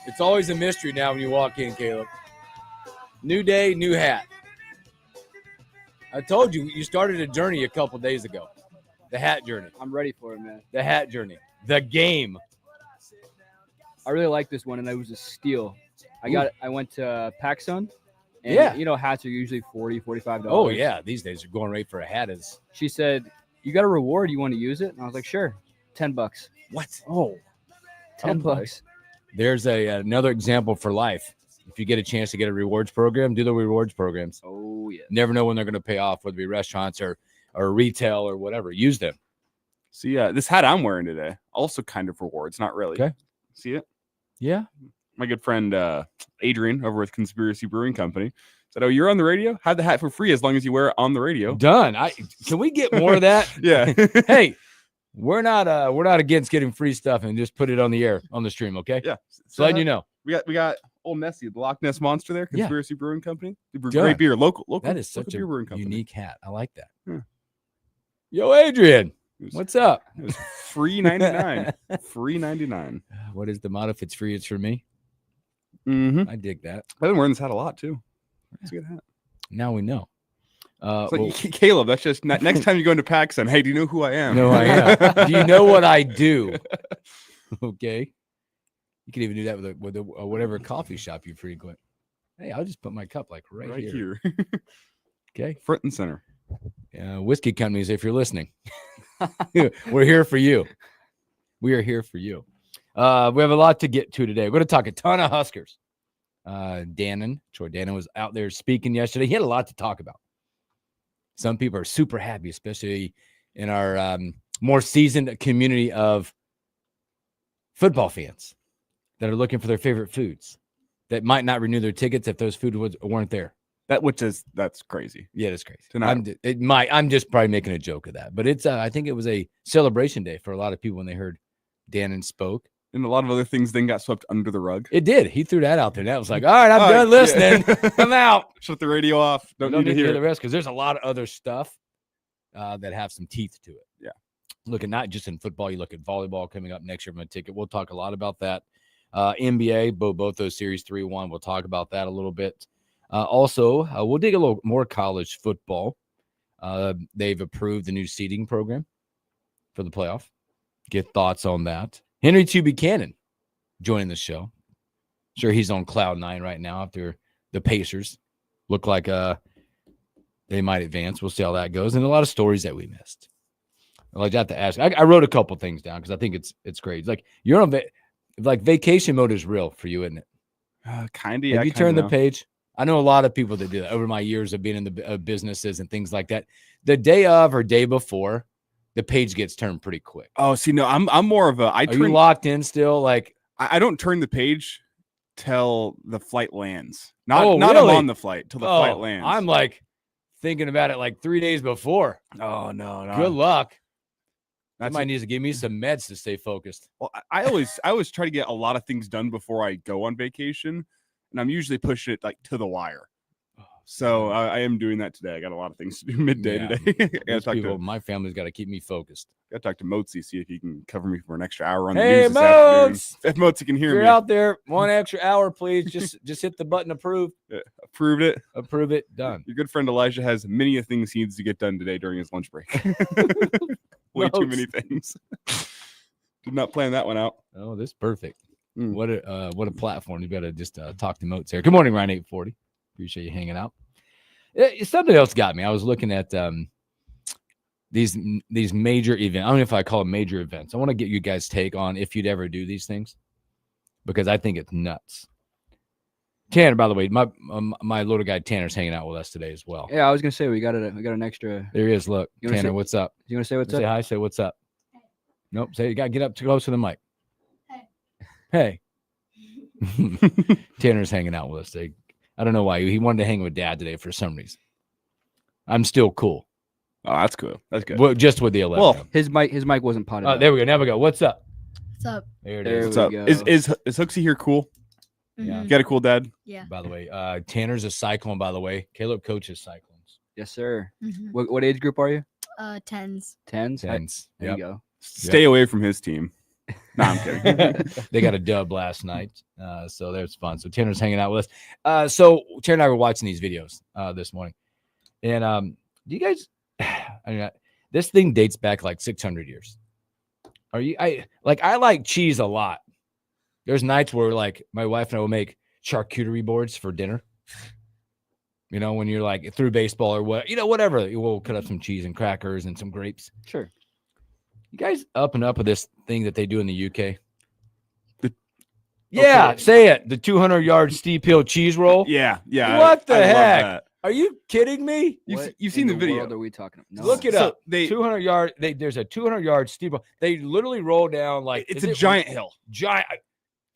It's always a mystery now when you walk in, Caleb. New day, new hat. I told you, you started a journey a couple days ago. The hat journey. I'm ready for it, man. The hat journey. The game. I really like this one, and it was a steal. I went to PacSun, and Yeah. you know, hats are usually $40, $45. Oh, yeah. These days, you're going right for a hat. She said, you got a reward, you want to use it? And I was like, sure. $10. What? Oh, $10. There's another example for life. If you get a chance to get a rewards program, do the rewards programs. Oh, yeah. Never know when they're going to pay off, whether it be restaurants or retail or whatever. Use them. See, this hat I'm wearing today, also kind of rewards. Not really. Okay. See it? Yeah. My good friend Adrian over with Conspiracy Brewing Company said, "Oh, you're on the radio? Have the hat for free as long as you wear it on the radio." Done. Can we get more of that? Yeah. Hey, we're not against getting free stuff and just put it on the air on the stream, okay? Yeah. So letting you know. We got old Nessie, the Loch Ness Monster there, Conspiracy Brewing Company. They brew Done. Great beer, local. That is such beer brewing a company. unique hat. I like that. Yeah. Yo, Adrian, what's up? It was free 99. Free 99. What is the motto? If it's free, it's for me. Mm-hmm. I dig that. I've been wearing this hat a lot too. It's a good hat. Now we know. It's like, Caleb, that's just next time you go into PacSun. Hey, do you know who I am? No, I am. Do you know what I do? Okay. You can even do that with whatever coffee shop you frequent. Hey, I'll just put my cup like right here. Okay. Front and center. Whiskey companies, if you're listening, we're here for you. We are here for you. We have a lot to get to today. We're going to talk a ton of Huskers. Troy Dannon was out there speaking yesterday. He had a lot to talk about. Some people are super happy, especially in our more seasoned community of football fans that are looking for their favorite foods that might not renew their tickets if those foods weren't there. That's crazy. Yeah, that's crazy. I'm just probably making a joke of that, but it's I think it was a celebration day for a lot of people when they heard Dannon spoke. And a lot of other things then got swept under the rug. It did. He threw that out there. That was like, all right, I'm done listening. I'm out. Shut the radio off. Don't need to hear the rest because there's a lot of other stuff that have some teeth to it. Yeah. Looking not just in football, you look at volleyball coming up next year from a ticket. We'll talk a lot about that. NBA, both those series 3-1. We'll talk about that a little bit. Also, we'll dig a little more college football. They've approved the new seeding program for the playoff. Get thoughts on that. Henry T. Buchanan joining the show. Sure, he's on cloud 9 right now after the Pacers look like they might advance. We'll see how that goes. And a lot of stories that we missed. I'd have to ask. I wrote a couple things down because I think it's great. It's like you're on vacation mode is real for you, isn't it? Kind of. Have you turned the page? I know a lot of people that do that over my years of being in the businesses and things like that. The day of or day before, the page gets turned pretty quick. Oh, see, no, I'm more of a. Are you locked in still? Like I don't turn the page till the flight lands. Not really? on the flight till the flight lands. I'm like thinking about it like 3 days before. Oh no. Good luck. Somebody needs to give me some meds to stay focused. Well, I always try to get a lot of things done before I go on vacation, and I'm usually pushing it like to the wire. So I am doing that today. I got a lot of things to do midday today. My family's got to keep me focused. Got to talk to Mozi, see if he can cover me for an extra hour on the news this afternoon. If Mozi can hear me. If you're out there, 1 extra hour, please. Just hit the button, approve. Approved it. Approve it. Done. Your good friend Elijah has many things he needs to get done today during his lunch break. Way too many things. Did not plan that one out. Oh, this is perfect. What a platform. You got to just talk to Moats here. Good morning, Ryan 840. Appreciate you hanging out. Something else got me. I was looking at these major events. I don't know if I call them major events. I want to get you guys' take on if you'd ever do these things because I think it's nuts. Tanner, by the way, my little guy Tanner's hanging out with us today as well. Yeah, I was gonna say we got an extra. There he is. Look, Tanner, what's up? You want to say what's up? Say hi. Say what's up. Hey. Nope. Say you got to get up too close to the mic. Hey. Tanner's hanging out with us today. I don't know why. He wanted to hang with Dad today for some reason. I'm still cool. Oh, that's cool. That's good. Well, just with the 11. Well, his mic wasn't potted. Oh, there we go. Now we go. What's up? What's up? There it is. What's up? Is Hooksy here cool? Yeah. You got a cool dad? Yeah. By the way, Tanner's a Cyclone, by the way. Caleb coaches Cyclones. Yes, sir. Mm-hmm. What age group are you? 10s. 10s? There you go. Stay away from his team. No, I'm kidding. They got a dub last night, so that's fun. So Tanner's hanging out with us. So Tanner and I were watching these videos this morning, and do you guys? I mean, this thing dates back like 600 years. Are you? I like cheese a lot. There's nights where like my wife and I will make charcuterie boards for dinner. You know, when you're like through baseball or what, whatever, we'll cut up some cheese and crackers and some grapes. Sure. You guys up and up with this thing that they do in the UK? Okay. Say it. The 200-yard steep hill cheese roll. Yeah. What the I love heck? that. Are you kidding me? You've seen the video. What are we talking about? No. Look it So up. they- 200-yard. There's a 200-yard steep. They literally roll down like It's a giant hill. Giant.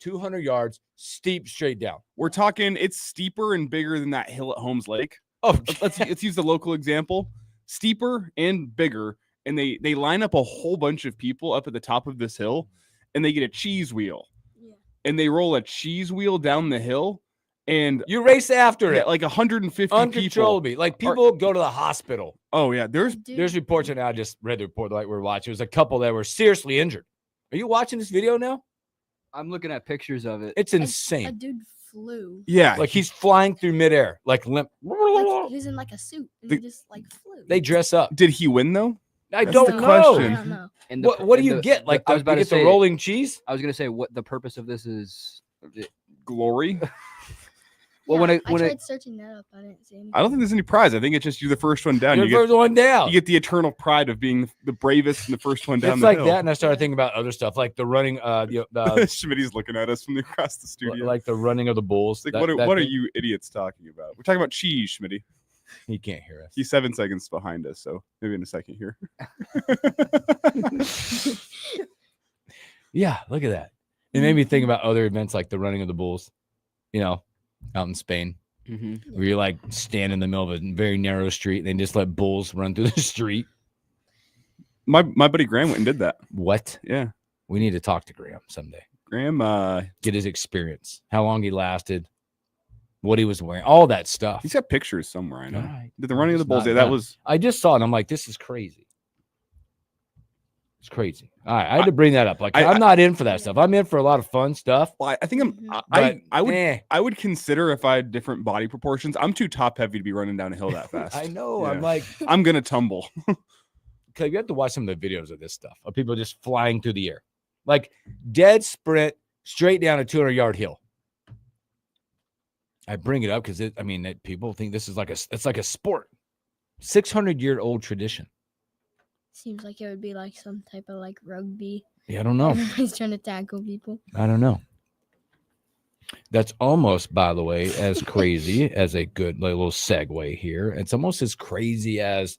200 yards steep straight down. We're talking. It's steeper and bigger than that hill at Holmes Lake. Oh, Let's use the local example. Steeper and bigger, and they line up a whole bunch of people up at the top of this hill, and they get a cheese wheel, and they roll a cheese wheel down the hill, and you race after it like 150 people. uncontrollably. Like people go to the hospital. Oh yeah, there's reports, and I just read the report like we're watching. It was a couple that were seriously injured. Are you watching this video now? I'm looking at pictures of it. It's A insane. dude flew. yeah, Like he's flying through midair, like limp. Like, he's in like a suit. And he just like flew. They dress up. Did he win though? I That's don't the know. question. I don't know. And What do and you get? Like I was about to you get the say rolling cheese? I was gonna say what the purpose of this is. Glory. Well, Yeah, when I I tried searching that up. I didn't see anything. I don't think there's any prize. I think it's just you're the first one down. You're the first one down. You get the eternal pride of being the bravest and the first one down It's the like hill. that, and I started thinking about other stuff, like the running, the Schmitty's looking at us from across the studio. like the running of the bulls. It's like, That what are thing. you idiots talking about? We're talking about cheese, Schmitty. He can't hear us. He's 7 seconds behind us, so maybe in a second here. Yeah, look at that. It made me think about other events like the running of the bulls, out in Spain, where you like stand in the middle of a very narrow street and then just let bulls run through the street. My buddy Graham went and did that. What? Yeah, We need to talk to Graham someday. Graham, Get his experience, how long he lasted, what he was wearing, all that stuff. he's got pictures somewhere. I know. All right. Did the running of the It's bulls? not Yeah, that done. was. I just saw it. And I'm like, this is crazy. It's crazy. All right, I had to bring that up. Like, I'm not in for that stuff. I'm in for a lot of fun stuff. Well, I think Mhm. I would consider if I had different body proportions. I'm too top heavy to be running down a hill that fast. I know. Yeah. I'm like, I'm gonna tumble. because you have to watch some of the videos of this stuff of people just flying through the air, like dead sprint straight down a 200-yard hill. I bring it up because people think this is it's like a sport, 600-year-old tradition. Seems like it would be like some type of like rugby. Yeah, I don't know. Everybody's trying to tackle people. I don't know. That's almost, by the way, as crazy as a good little segue here. It's almost as crazy as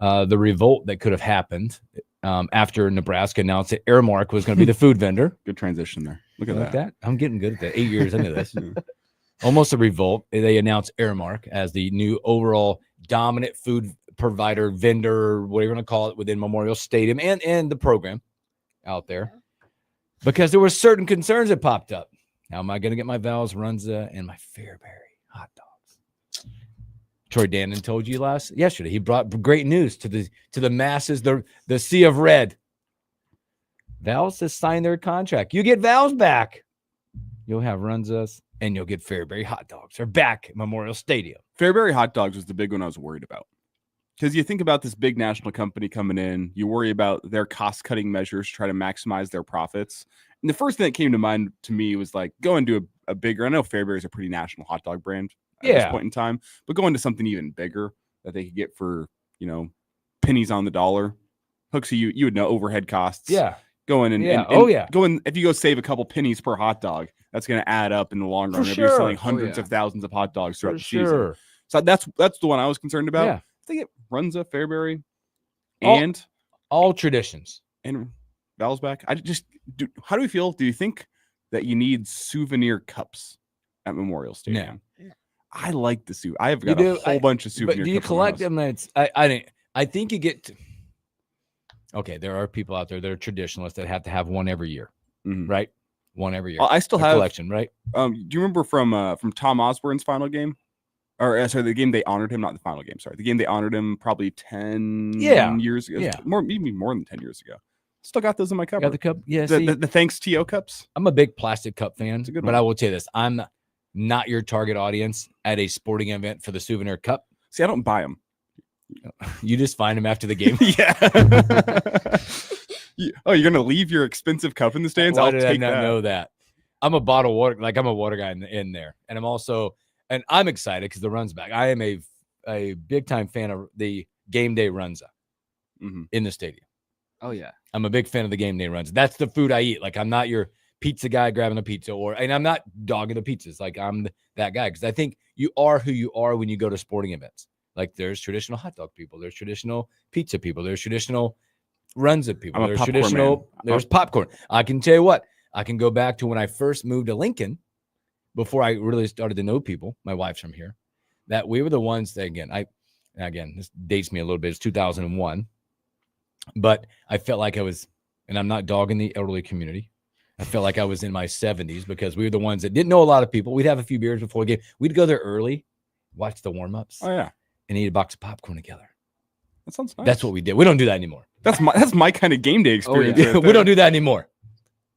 the revolt that could have happened after Nebraska announced that Airmark was going to be the food vendor. Good transition there. Look at Like that. that. I'm getting good at that. 8 years into this. Almost a revolt. They announced Airmark as the new overall dominant food provider, vendor, whatever you want to call it, within Memorial Stadium and the program out there. Because there were certain concerns that popped up. How am I going to get my Val's, Runza, and my Fairberry hot dogs? Troy Dannon told you yesterday. He brought great news to the masses, the sea of red. Val's has signed their contract. You get Val's back. You'll have Runzas and you'll get Fairberry hot dogs. They're back at Memorial Stadium. Fairberry hot dogs was the big one I was worried about. Because you think about this big national company coming in, you worry about their cost-cutting measures, try to maximize their profits. And the first thing that came to mind to me was like, go and do a bigger, I know Fairberry is a pretty national hot dog brand at this point in time, but go into something even bigger that they could get for, pennies on the dollar. Hooksy, you would know overhead costs. Yeah. Go in and go in. If you go save a couple pennies per hot dog, that's going to add up in the long run. If you're selling hundreds of thousands of hot dogs throughout the season. So that's the one I was concerned about. Yeah. I think it runs a Fairberry All- and traditions. Val's back. How do we feel? Do you think that you need souvenir cups at Memorial Stadium? No. I like the suit. I have got You a do? whole bunch of souvenir But do you cups in my collect house. them? I think you get okay, there are people out there that are traditionalists that have to have one every year, Mhm. right? One every year. I still A have. collection, right? Do you remember from Tom Osborne's final game? Or sorry, the game they honored him, not the final game. Sorry, the game they honored him probably 10 years ago. Yeah. Maybe more than 10 years ago. Still got those in my Got cupboard. the cup. Yeah, The, see, the Thanks TO cups. I'm a big plastic cup fan, It's a good but one. I will tell you this: I'm not your target audience at a sporting event for the souvenir cup. See, I don't buy them. You just find them after the game. Yeah. Oh, you're gonna leave your expensive cup in the stands? Why I'll did take I not that. know that? I'm a bottle water, like I'm a water guy in there, and I'm excited because the run's back. I am a big time fan of the game day runza Mhm. in the stadium. Oh yeah. I'm a big fan of the game day runs. That's the food I eat. Like I'm not your pizza guy grabbing a pizza, and I'm not dogging the pizzas. Like I'm that guy because I think you are who you are when you go to sporting events. Like there's traditional hot dog people, there's traditional pizza people, there's traditional runza people, I'm a there's popcorn traditional, man. there's popcorn. I can tell you what, I can go back to when I first moved to Lincoln before I really started to know people. My wife's from here. That we were the ones that again, this dates me a little bit. It's 2001. But I felt like I was, and I'm not dogging the elderly community. I felt like I was in my 70s because we were the ones that didn't know a lot of people. We'd have a few beers before a game. We'd go there early, watch the warm-ups, Oh yeah, and eat a box of popcorn together. that sounds nice. That's what we did. We don't do that anymore. That's my kind of game day experience. yeah. right We don't there. do that anymore.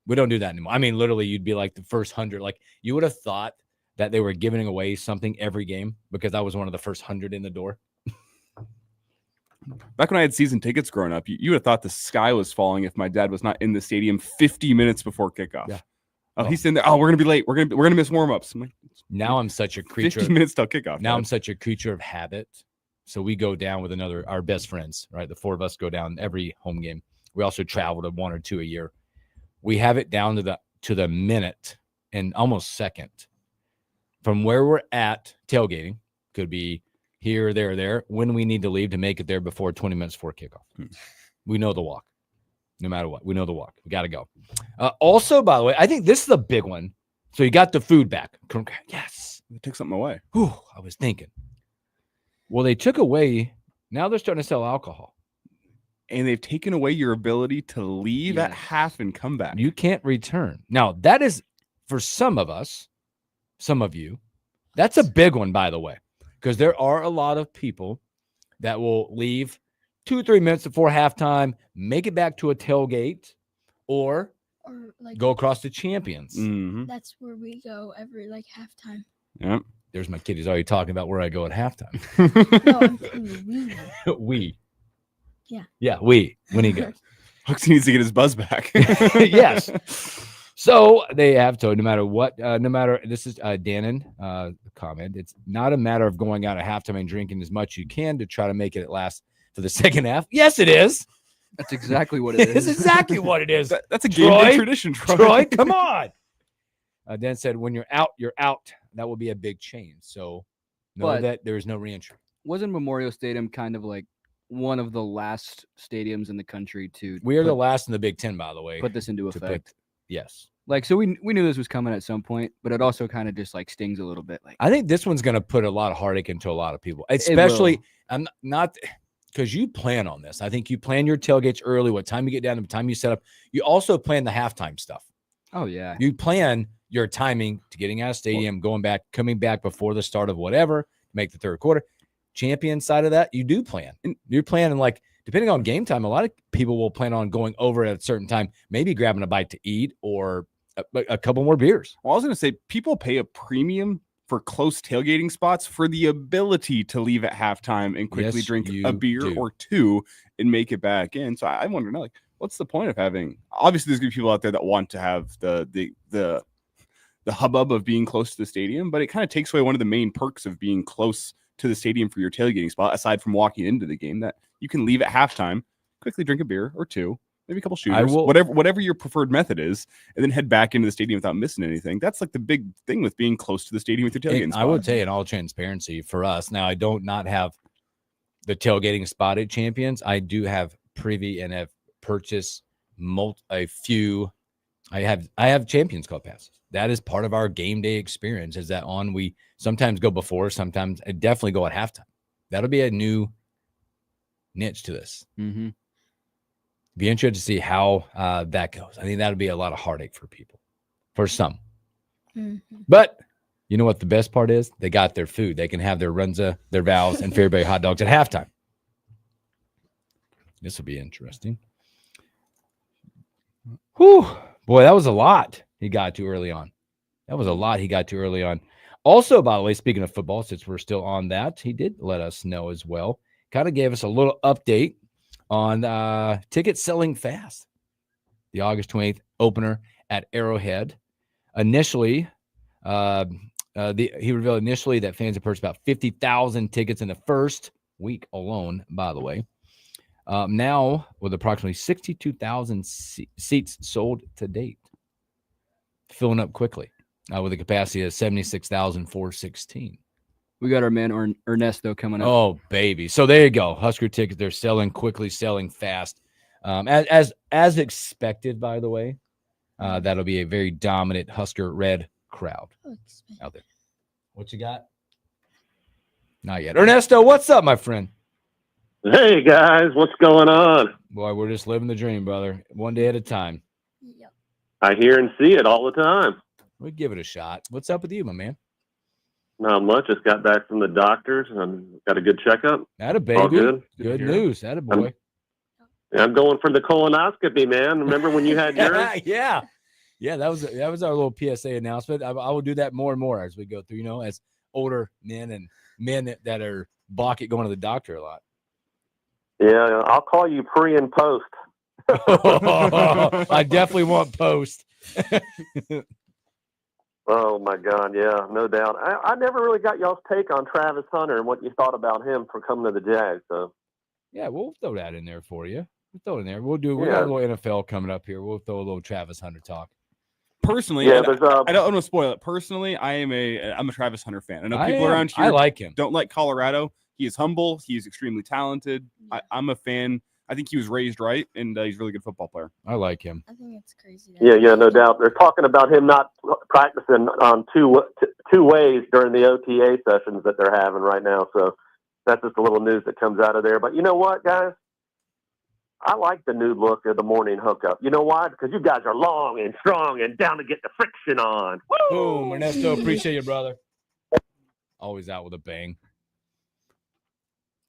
We don't do that anymore. I mean, literally, you'd be like the first 100. Like you would have thought that they were giving away something every game because I was one of the first 100 in the door. Back when I had season tickets growing up, you would have thought the sky was falling if my dad was not in the stadium 50 minutes before kickoff. Yeah. Oh, he's in there. Oh, we're gonna be late. We're gonna miss warm-ups. I'm like, Now I'm such a creature. 50 minutes till kickoff. Now Dad. I'm such a creature of habit. So we go down with our best friends, right? The four of us go down every home game. We also travel to one or two a year. We have it down to the minute and almost second from where we're at tailgating. Could be here, there, when we need to leave to make it there before 20 minutes before kickoff. We know the walk. No matter what, we know the walk. We got to go. Also, by the way, I think this is a big one. So you got the food back. Yes. They took something away. Whew, I was thinking. Well, they took away. Now they're starting to sell alcohol. And they've taken away your ability to leave at Yes. half and come back. You can't return. Now, that is for some of us, some of you, that's a big one, by the way, because there are a lot of people that will leave 2 or 3 minutes before halftime, make it back to a tailgate, or Or like go across to Champions. Mm-hmm. that's where we go every like halftime. Yep. There's my kid. He's already talking about where I go at halftime. No, I'm saying we. We. Yeah. Yeah, we. When he goes. Hooks needs to get his buzz back. Yes. So they have to, no matter what, this is Dannon comment. It's not a matter of going out at halftime and drinking as much as you can to try to make it last for the second half. Yes, it is. That's exactly what it It's is. exactly what it is. That's a game Troy? day tradition, Troy. Troy, come on. Dan said, when you're out, you're out. That will be a big change. So know But- that there is no reentry. Wasn't Memorial Stadium kind of like one of the last stadiums in the country to We are the put, last in the Big Ten, by the way. put this into to effect? put, yes. Like, so we knew this was coming at some point, but it also kind of just like stings a little bit. Like, I think this one's going to put a lot of heartache into a lot of people, will. especially I'm not because you plan on this. I think you plan your tailgates early, what time you get down, the time you set up. You also plan the halftime stuff. oh yeah, You plan your timing to getting out of stadium, going back, coming back before the start of whatever, make the third quarter. Champion side of that, you do plan. And you're planning like, depending on game time, a lot of people will plan on going over at a certain time, maybe grabbing a bite to eat or a couple more beers. Well, I was going to say people pay a premium for close tailgating spots for the ability to leave at halftime and quickly Yes, drink you a beer do. or two and make it back in. So I wonder now, like, what's the point of having? Obviously, there's gonna be people out there that want to have the hubbub of being close to the stadium, but it kind of takes away one of the main perks of being close to the stadium for your tailgating spot, aside from walking into the game, that you can leave at halftime, quickly drink a beer or two, maybe a couple shooters, will- whatever your preferred method is, and then head back into the stadium without missing anything. That's like the big thing with being close to the stadium with your tailgating And spot. I would say in all transparency for us, now I don't not have the tailgating spot at Champions. I do have privy and have purchased a few. I have Champions Club passes. That is part of our game day experience. Is that on? We sometimes go before, sometimes I definitely go at halftime. That'll be a new niche to this. mm-hmm. Be interested to see how that goes. I think that'll be a lot of heartache for people, for some. Mhm. But you know what the best part is? They got their food. They can have their runza, their Val's, and Fairbury hot dogs at halftime. This will be interesting. Whew. Boy, that was a lot he got to early on. That was a lot he got to early on. Also, by the way, speaking of football, since we're still on that, he did let us know as well. Kind of gave us a little update on tickets selling fast. The August 28th opener at Arrowhead. Initially, he revealed initially that fans had purchased about 50,000 tickets in the first week alone, by the way. Now, with approximately 62,000 seats sold to date, filling up quickly with a capacity of 76,416. We got our man Ernesto coming up. Oh, baby. So there you go. Husker tickets, they're selling quickly, selling fast. As expected, by the way. That'll be a very dominant Husker red crowd out there. What you got? Not yet. Ernesto, what's up, my friend? Hey, guys. What's going on? Boy, we're just living the dream, brother. One day at a time. Yep. I hear and see it all the time. We'll give it a shot. What's up with you, my man? Not much. Just got back from the doctors and got a good checkup. Atta baby. All good. Good news. Atta boy. I'm going for the colonoscopy, man. Remember when you had yours? Yeah. That was our little PSA announcement. I will do that more and more as we go through, as older men and men that are balk at going to the doctor a lot. Yeah, I'll call you pre and post. I definitely want post. Oh, my God. Yeah, no doubt. I never really got y'all's take on Travis Hunter and what you thought about him for coming to the Jags. So. Yeah, we'll throw that in there for you. We'll throw it in there. We got a little NFL coming up here. We'll throw a little Travis Hunter talk. Personally, I don't want to spoil it. Personally, I'm a Travis Hunter fan. I know people around here I like him. Don't like Colorado. He is humble. He is extremely talented. I'm a fan. I think he was raised right, and he's a really good football player. I like him. I think it's crazy. Yeah, no doubt. They're talking about him not practicing on two ways during the OTA sessions that they're having right now. So that's just a little news that comes out of there. But you know what, guys? I like the new look of the morning hookup. You know why? Because you guys are long and strong and down to get the friction on. Woo! Boom, Ernesto. Appreciate you, brother. Always out with a bang.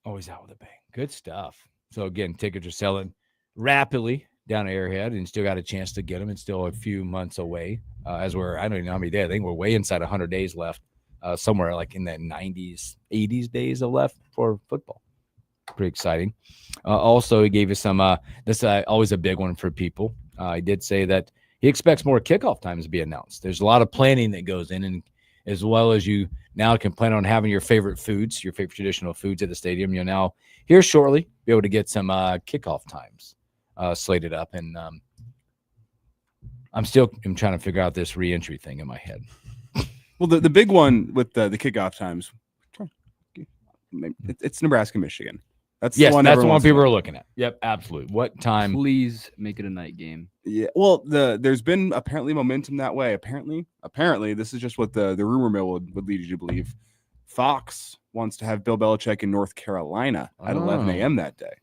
Always out with a bang. Good stuff. So, again, tickets are selling rapidly down at Airhead and still got a chance to get them. It's still a few months away I don't even know how many days. I think we're way inside 100 days left, somewhere like in the 90s, 80s days of left for football. Pretty exciting. Also, he gave us some this is always a big one for people. He did say that he expects more kickoff times to be announced. There's a lot of planning that goes in, and as well as you now can plan on having your favorite foods, your favorite traditional foods at the stadium. You'll now here shortly be able to get some kickoff times slated up, and I'm trying to figure out this re-entry thing in my head. Well, the big one with the kickoff times, it's Nebraska, Michigan. That's the one people are looking at. Yep, absolutely. What time? Please make it a night game. Yeah. Well, there's been apparently momentum that way. Apparently, this is just what the rumor mill would lead you to believe. Fox wants to have Bill Belichick in North Carolina at 11 a.m. that day,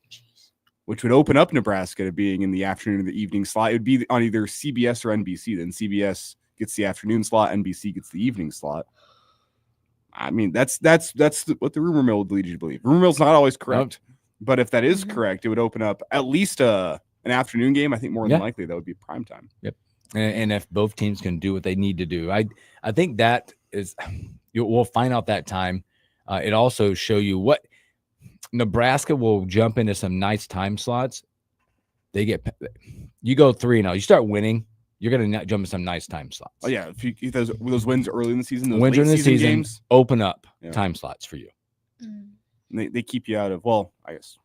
which would open up Nebraska to being in the afternoon or the evening slot. It would be on either CBS or NBC. Then CBS gets the afternoon slot, NBC gets the evening slot. I mean, that's what the rumor mill would lead you to believe. Rumor mill's not always correct, but if that is correct, it would open up at least an afternoon game. I think more than likely that would be prime time. Yep. And if both teams can do what they need to do, I think that is we'll find out that time. It also show you what Nebraska will jump into some nice time slots. You go 3-0, you start winning. You're going to jump in some nice time slots. Oh, yeah. If those wins early in the season, those wins late in the season games open up time slots for you. They keep you out of, well, I guess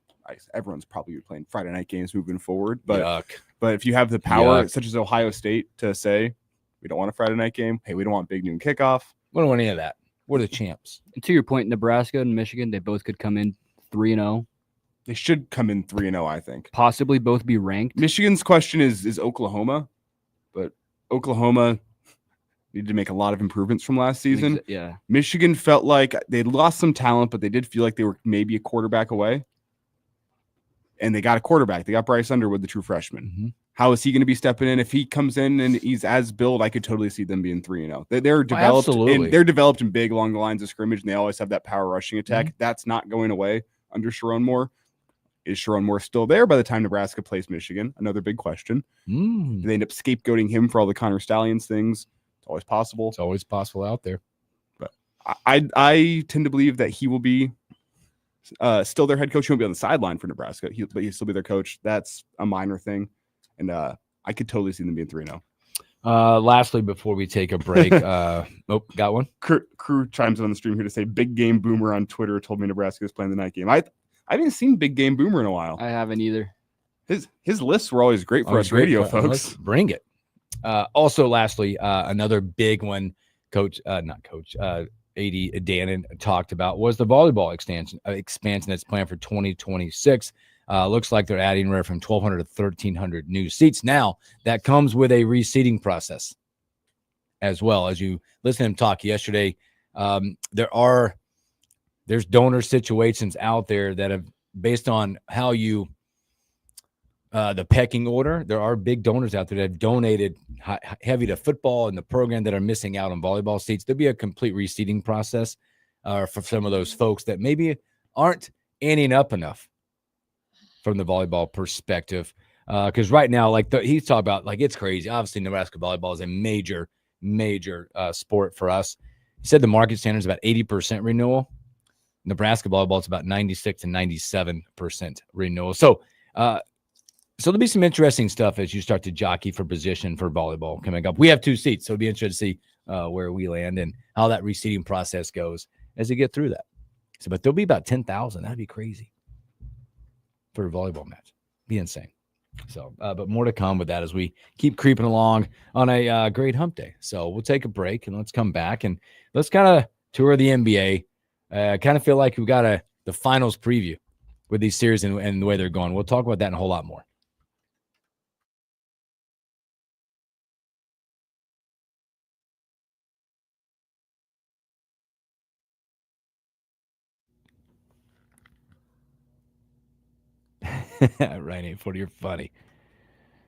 everyone's probably playing Friday night games moving forward. But if you have the power, such as Ohio State, to say, we don't want a Friday night game. Hey, we don't want big noon kickoff. We don't want any of that. We're the champs. And to your point, Nebraska and Michigan, they both could come in 3-0. They should come in 3-0, I think. Possibly both be ranked. Michigan's question is Oklahoma. But Oklahoma needed to make a lot of improvements from last season. Yeah. Michigan felt like they lost some talent, but they did feel like they were maybe a quarterback away. And they got a quarterback. They got Bryce Underwood, the true freshman. Mm-hmm. How is he going to be stepping in? If he comes in and he's as built, I could totally see them being 3-0. They're developed. They're developed and big along the lines of scrimmage, and they always have that power rushing attack. Mm-hmm. That's not going away under Sharon Moore. Is Sharon Moore still there by the time Nebraska plays Michigan? Another big question. Do they end up scapegoating him for all the Connor Stallions things? It's always possible. It's always possible out there. But I tend to believe that he will be still their head coach. He won't be on the sideline for Nebraska, but he'll still be their coach. That's a minor thing. And I could totally see them being 3-0. Lastly, before we take a break, got one. Crew chimes in on the stream here to say Big Game Boomer on Twitter told me Nebraska is playing the night game. I haven't seen Big Game Boomer in a while. I haven't either. His lists were always great for us radio folks. Let's bring it. Also, lastly, another big one, AD Dannon talked about was the volleyball expansion that's planned for 2026. Looks like they're adding from 1,200 to 1,300 new seats. Now, that comes with a reseating process as well. As you listen to him talk yesterday, there's donor situations out there that have, based on how you the pecking order, there are big donors out there that have donated heavy to football and the program that are missing out on volleyball seats. There'll be a complete reseating process for some of those folks that maybe aren't ending up enough from the volleyball perspective. Because right now, like he's talking about, like, it's crazy. Obviously, Nebraska volleyball is a major sport for us. He said the market standard is about 80% renewal. Nebraska volleyball is about 96 and 97% renewal. So there'll be some interesting stuff as you start to jockey for position for volleyball coming up. We have 2 seats, so it'll be interesting to see where we land and how that reseeding process goes as we get through that. So, but there'll be about 10,000. That'd be crazy for a volleyball match. Be insane. So, but more to come with that as we keep creeping along on a great hump day. So we'll take a break and let's come back and let's kind of tour the NBA. Kind of feel like we've got the finals preview with these series and the way they're going. We'll talk about that and a whole lot more. Right, 840, you're funny.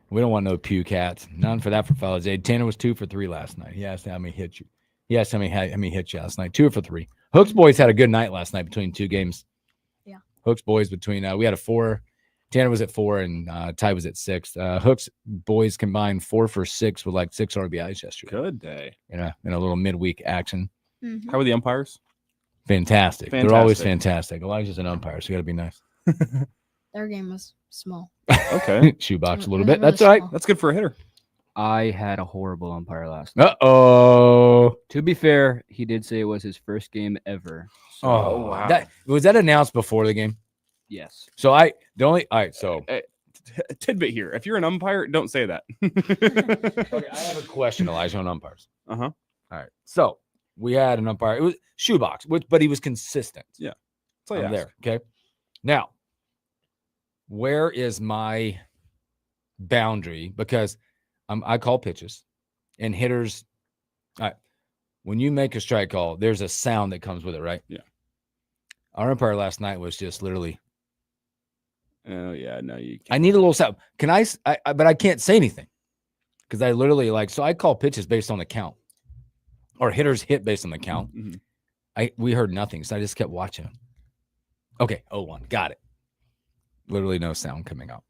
We don't want no puke hats. None for that for fellas. Tanner was 2 for 3 last night. He asked how many hit you. He asked how many hit you last night. 2 for 3. Hooks boys had a good night last night between 2 games. Yeah. Hooks boys between we had a 4. Tanner was at 4 and Ty was at 6. Hooks boys combined 4 for 6 with like 6 RBIs yesterday. Good day. In a little midweek action. Mm-hmm. How are the umpires? Fantastic. They're always fantastic. Elijah's an umpire, so you got to be nice. Their game was small. Okay. Shoebox a little Really bit. That's all right. small. That's good for a hitter. I had a horrible umpire last night. Uh-oh. To be fair, he did say it was his first game ever. So, Oh, wow. Was that announced before the game? yes. So all right, so Tidbit here. If you're an umpire, don't say that. okay, I have a question, Elijah, on umpires. Uh-huh. All right. So we had an umpire. It was Shoebox, but he was consistent. Yeah. That's all you ask. There. Okay. Now, where is my boundary? Because I call pitches and hitters. All right. When you make a strike call, there's a sound that comes with it, right? Yeah. Our umpire last night was just literally. Oh yeah, no, you can't. I need a little sound. Can I but I can't say anything because I literally so I call pitches based on the count, or hitters hit based on the count. Mm-hmm. We heard nothing, so I just kept watching him. Okay, 0-1, got it. Literally no sound coming up.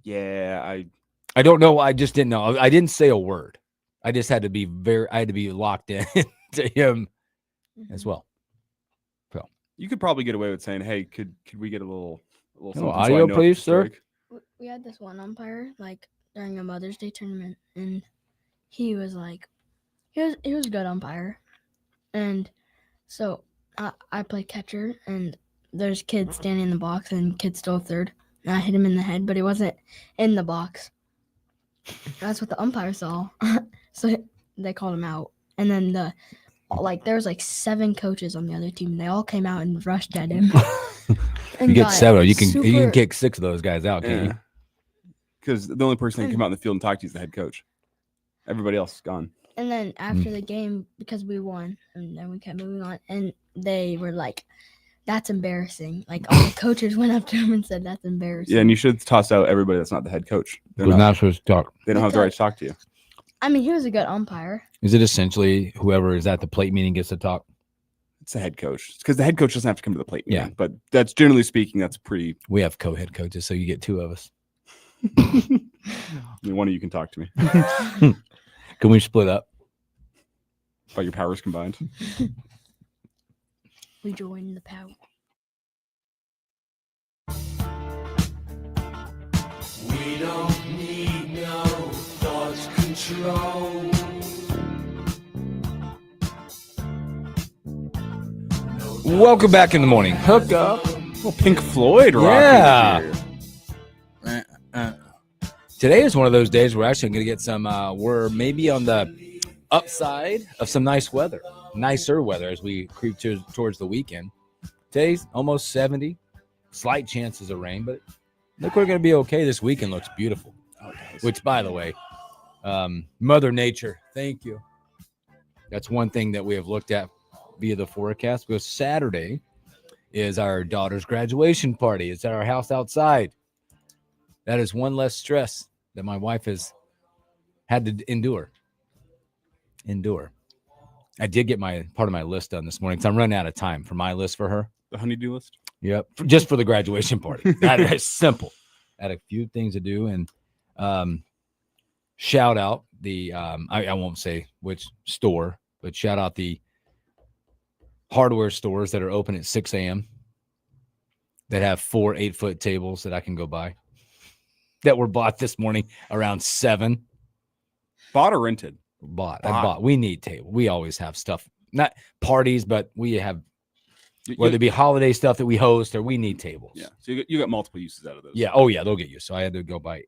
Yeah, I don't know. I just didn't know. I didn't say a word. I just had to be locked in to him as well. So you could probably get away with saying, "Hey, could we get a little something so I audio, know please, it's a sir?" strike?" We had this one umpire like during a Mother's Day tournament, and he was like, he was a good umpire, and so I play catcher, and there's kids standing in the box, and kids stole third, and I hit him in the head, but he wasn't in the box. That's what the umpire saw, so they called him out, and then there was like 7 coaches on the other team. They all came out and rushed at him. you get 7. You can kick 6 of those guys out, can't you? Because the only person that can come out in the field and talk to you is the head coach. Everybody else is gone. And then after the game, because we won, and then we kept moving on, and they were like, "That's embarrassing." Like all the coaches went up to him and said, "That's embarrassing." Yeah, and you should toss out everybody that's not the head coach. They're Was not, not supposed to talk. they don't have the right to talk to you. I mean, he was a good umpire. Is it essentially whoever is at the plate meeting gets to talk? It's the head coach. Because the head coach doesn't have to come to the plate. Yeah. But that's generally speaking, that's pretty. We have co-head coaches, so you get two of us. I mean, one of you can talk to me Can we split up? about your powers combined. We join the power. We don't need no thought control. Welcome back in the morning. Hookup. Well, Pink Floyd rocking Yeah. here. Today is one of those days we're actually going to get some, we're maybe on the upside of some nicer weather as we creep towards the weekend. Today's almost 70, slight chances of rain, but I think we're going to be okay. This weekend looks beautiful, which, by the way, Mother Nature, thank you. That's one thing that we have looked at via the forecast, because Saturday is our daughter's graduation party. It's at our house outside. That is one less stress that my wife has had to endure. I did get my part of my list done this morning because I'm running out of time for my list for her. The honeydew list? Yep. Just for the graduation party. That is simple. I had a few things to do, and shout out the I won't say which store, but shout out the hardware stores that are open at 6 a.m. that have 4 8-foot tables that I can go buy that were bought this morning around 7. Bought or rented? I bought. We need table. We always have stuff, not parties, but we have, whether it be holiday stuff that we host, or we need tables. Yeah. So you got multiple uses out of those. Yeah. Oh yeah, they'll get you. So I had to go buy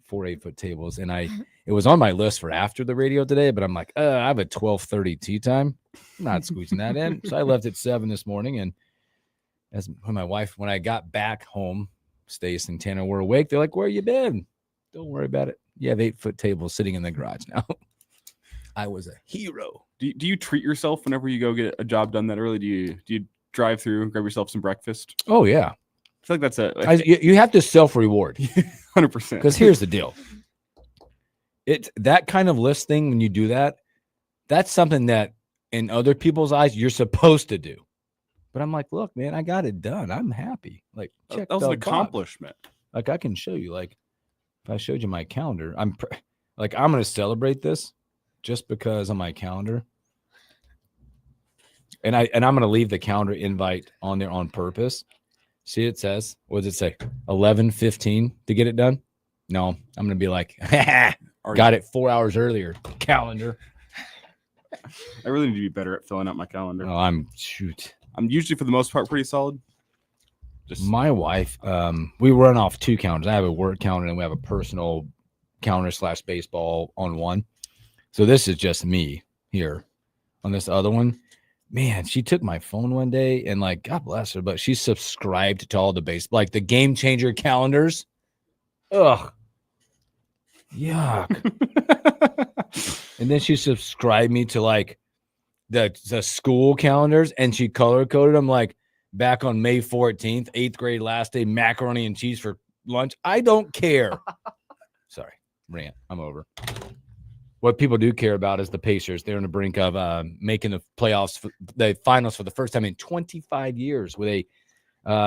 4 8-foot tables, and it was on my list for after the radio today, but I'm like, I have a 12:30 tea time. I'm not squeezing that in. So I left at 7 this morning, and when I got back home, Stace and Tanner were awake. They're like, "Where you been?" Don't worry about it. You have 8-foot tables sitting in the garage now. I was a hero. Do you treat yourself whenever you go get a job done that early? Do you drive through and grab yourself some breakfast? Oh yeah. I feel like that's You have to self-reward. 100%. Because here's the deal. It's that kind of list thing. When you do that, that's something that in other people's eyes you're supposed to do. But I'm like, look, man, I got it done. I'm happy. Like, check that was an the box. accomplishment. Like, I can show you. Like, if I showed you my calendar, I'm going to celebrate this just because on my calendar. And I'm going to leave the calendar invite on there on purpose. See, it says, what does it say? 11:15 to get it done. No, I'm going to be like, got it 4 hours earlier. Calendar. I really need to be better at filling out my calendar. Oh, I'm usually, for the most part, pretty solid. Just my wife, we run off 2 calendars. I have a work calendar and we have a personal calendar / baseball on one. So this is just me here on this other one. Man, she took my phone one day and, like, God bless her, but she subscribed to all the like the Game Changer calendars. Ugh. Yuck. And then she subscribed me to, like, the school calendars, and she color coded them, like, back on May 14th, 8th grade last day, macaroni and cheese for lunch. I don't care. Sorry, rant. I'm over. What people do care about is the Pacers. They're on the brink of making the playoffs, the finals for the first time in 25 years with a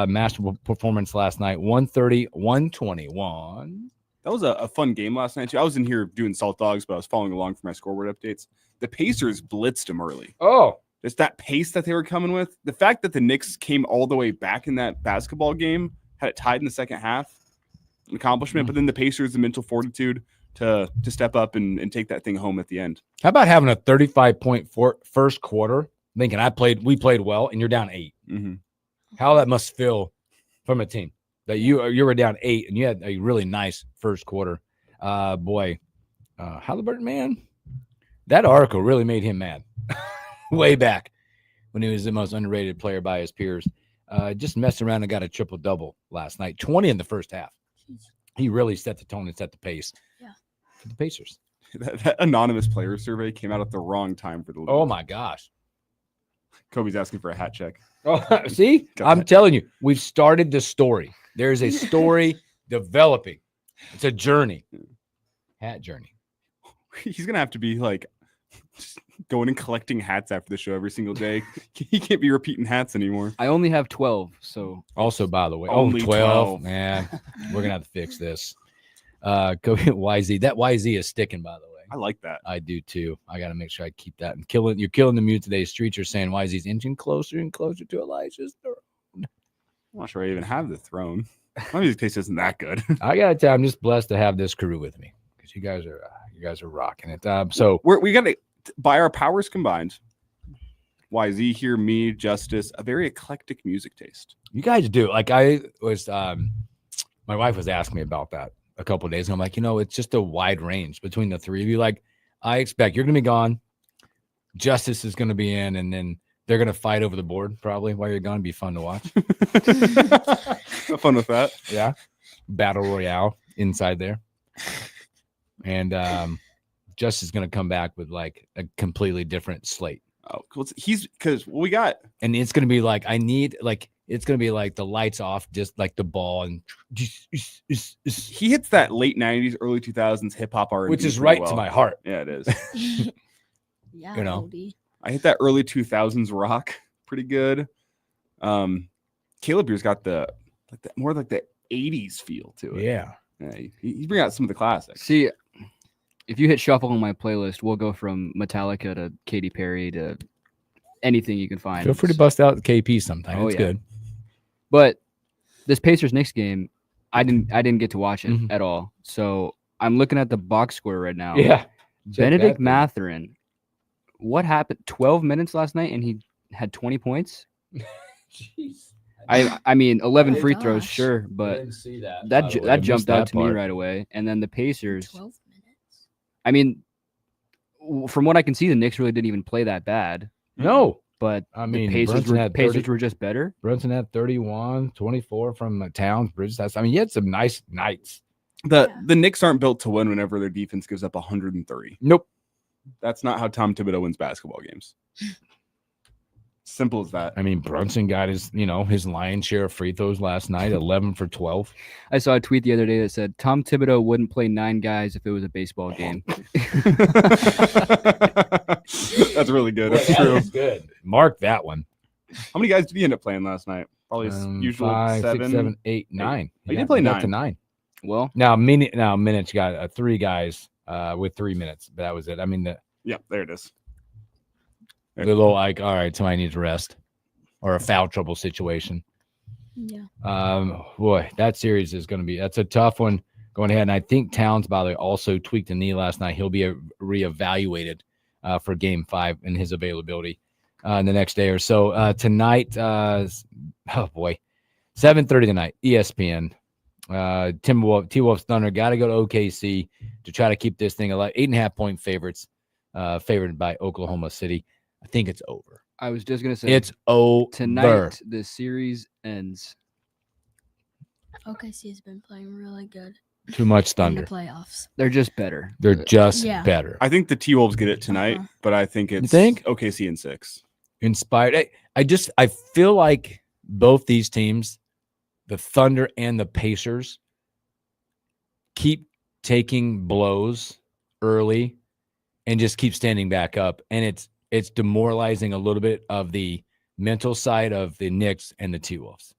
masterful performance last night, 130-121. That was a fun game last night, too. I was in here doing salt dogs, but I was following along for my scoreboard updates. The Pacers blitzed them early. Oh. Just that pace that they were coming with. The fact that the Knicks came all the way back in that basketball game, had it tied in the second half, an accomplishment. But then the Pacers, the mental fortitude to step up and take that thing home at the end. How about having a 35-point first quarter, thinking we played well, and you're down 8? Mm-hmm. How that must feel from a team that you were down 8 and you had a really nice first quarter. Halliburton, man, that article really made him mad. Way back when he was the most underrated player by his peers. Just messed around and got a triple-double last night. 20 in the first half. He really set the tone and set the pace for the Pacers. That anonymous player survey came out at the wrong time for the league. Oh, my gosh. Kobe's asking for a hat check. Oh, see? I'm telling you, we've started the story. There's a story developing. It's a journey. Hat journey. He's going to have to be like going and collecting hats after the show every single day. He can't be repeating hats anymore. I only have 12, so Also, by the way, Only 12. man, we're gonna have to fix this. Go get YZ. That YZ is sticking, by the way. I like that. I do too. I got to make sure I keep that. And you're killing the mute today. Streets are saying YZ's inching closer and closer to Elijah's throne. I'm not sure I even have the throne. My music taste isn't that good. I gotta tell you, I'm just blessed to have this crew with me because you guys are rocking it. So we got to, by our powers combined, YZ here, me, Justice, a very eclectic music taste. you guys do. Like I was, my wife was asking me about that a couple of days ago. I'm like, it's just a wide range between the three of you. Like I expect you're gonna be gone. Justice is gonna be in, and then they're gonna fight over the board probably while you're gone. Be fun to watch. Have fun with that. Yeah. Battle Royale inside there. And Justice is going to come back with like a completely different slate. Oh, cool. He's because we got, and it's going to be like, it's going to be like the lights off, just like the ball. And he hits that late 90s, early 2000s hip hop R&B, which is right to my heart. Yeah, it is. Yeah, oldie. I hit that early 2000s rock pretty good. Caleb here's got more like the 80s feel to it. Yeah. He bring out some of the classics. see, if you hit shuffle on my playlist, we'll go from Metallica to Katy Perry to anything you can find. Feel free to bust out the KP sometime. Oh, it's yeah. good. But this Pacers Knicks game, I didn't get to watch it at all. So I'm looking at the box score right now. Yeah. Benedict Mathurin. What happened? 12 minutes last night, and he had 20 points. Jeez. I mean, 11 my free throws, gosh. sure, but didn't see that. that jumped out to me right away. And then the Pacers. 12 minutes. I mean, from what I can see, the Knicks really didn't even play that bad. No. But I mean, the Brunson had Pacers were just better. Brunson had 31, 24 from Towns, Bridges. He had some nice nights. The Knicks aren't built to win whenever their defense gives up 130. Nope. That's not how Tom Thibodeau wins basketball games. Simple as that. I mean, Brunson got his lion's share of free throws last night, 11 for 12. I saw a tweet the other day that said Tom Thibodeau wouldn't play 9 guys if it was a baseball game. That's really good. That's true. That's good. Mark that one. How many guys did he end up playing last night? Probably usual 5, 7. 6, 7, 8, 9. He did play got 9. to 9. Well, Now minutes. You got 3 guys with 3 minutes, but that was it. I mean, Yeah, there it is. the little like, all right, somebody needs rest or a foul trouble situation. Yeah. Boy, that series is going to that's a tough one going ahead. And I think Towns, by the way, also tweaked a knee last night. He'll be reevaluated for Game 5 and his availability the next day or so. Tonight, 7:30 tonight, ESPN. T-Wolves Thunder got to go to OKC to try to keep this thing alive. 8.5-point favorites, favored by Oklahoma City. I think it's over. I was just gonna say It's over. tonight. The series ends. OKC has been playing really good Too much in thunder. the playoffs. They're just better. They're just Yeah. better. I think the T-Wolves get it tonight, Uh-huh. but I think it's think? OKC in 6. Inspired. I feel like both these teams, the Thunder and the Pacers, keep taking blows early and just keep standing back up. And it's demoralizing a little bit of the mental side of the Knicks and the T-Wolves.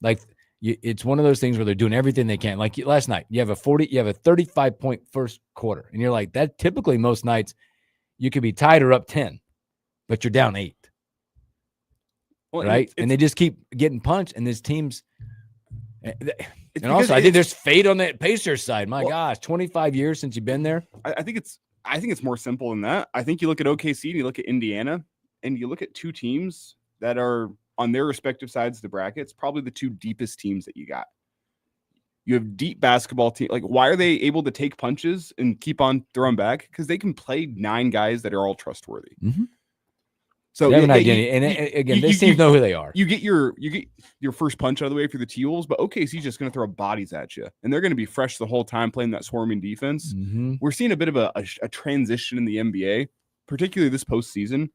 Like it's one of those things where they're doing everything they can. Like last night, you have a 35-point first quarter, and you're like, that typically most nights you could be tied or up 10, but you're down 8. Well, Right. And they just keep getting punched, and this team's it's and also because I think there's fate on that Pacers side. My gosh, 25 years since you've been there. I think it's more simple than that. I think you look at OKC and you look at Indiana and you look at 2 teams that are on their respective sides of the brackets, probably the 2 deepest teams that you got. You have deep basketball team. Like, why are they able to take punches and keep on throwing back? Because they can play 9 guys that are all trustworthy. Mhm. So They have an yeah, identity. And again, these teams know who they are. You get your first punch out of the way for the T-Wolves, but OKC's just going to throw bodies at you, and they're going to be fresh the whole time playing that swarming defense. Mhm. We're seeing a bit of a transition in the NBA, particularly this postseason,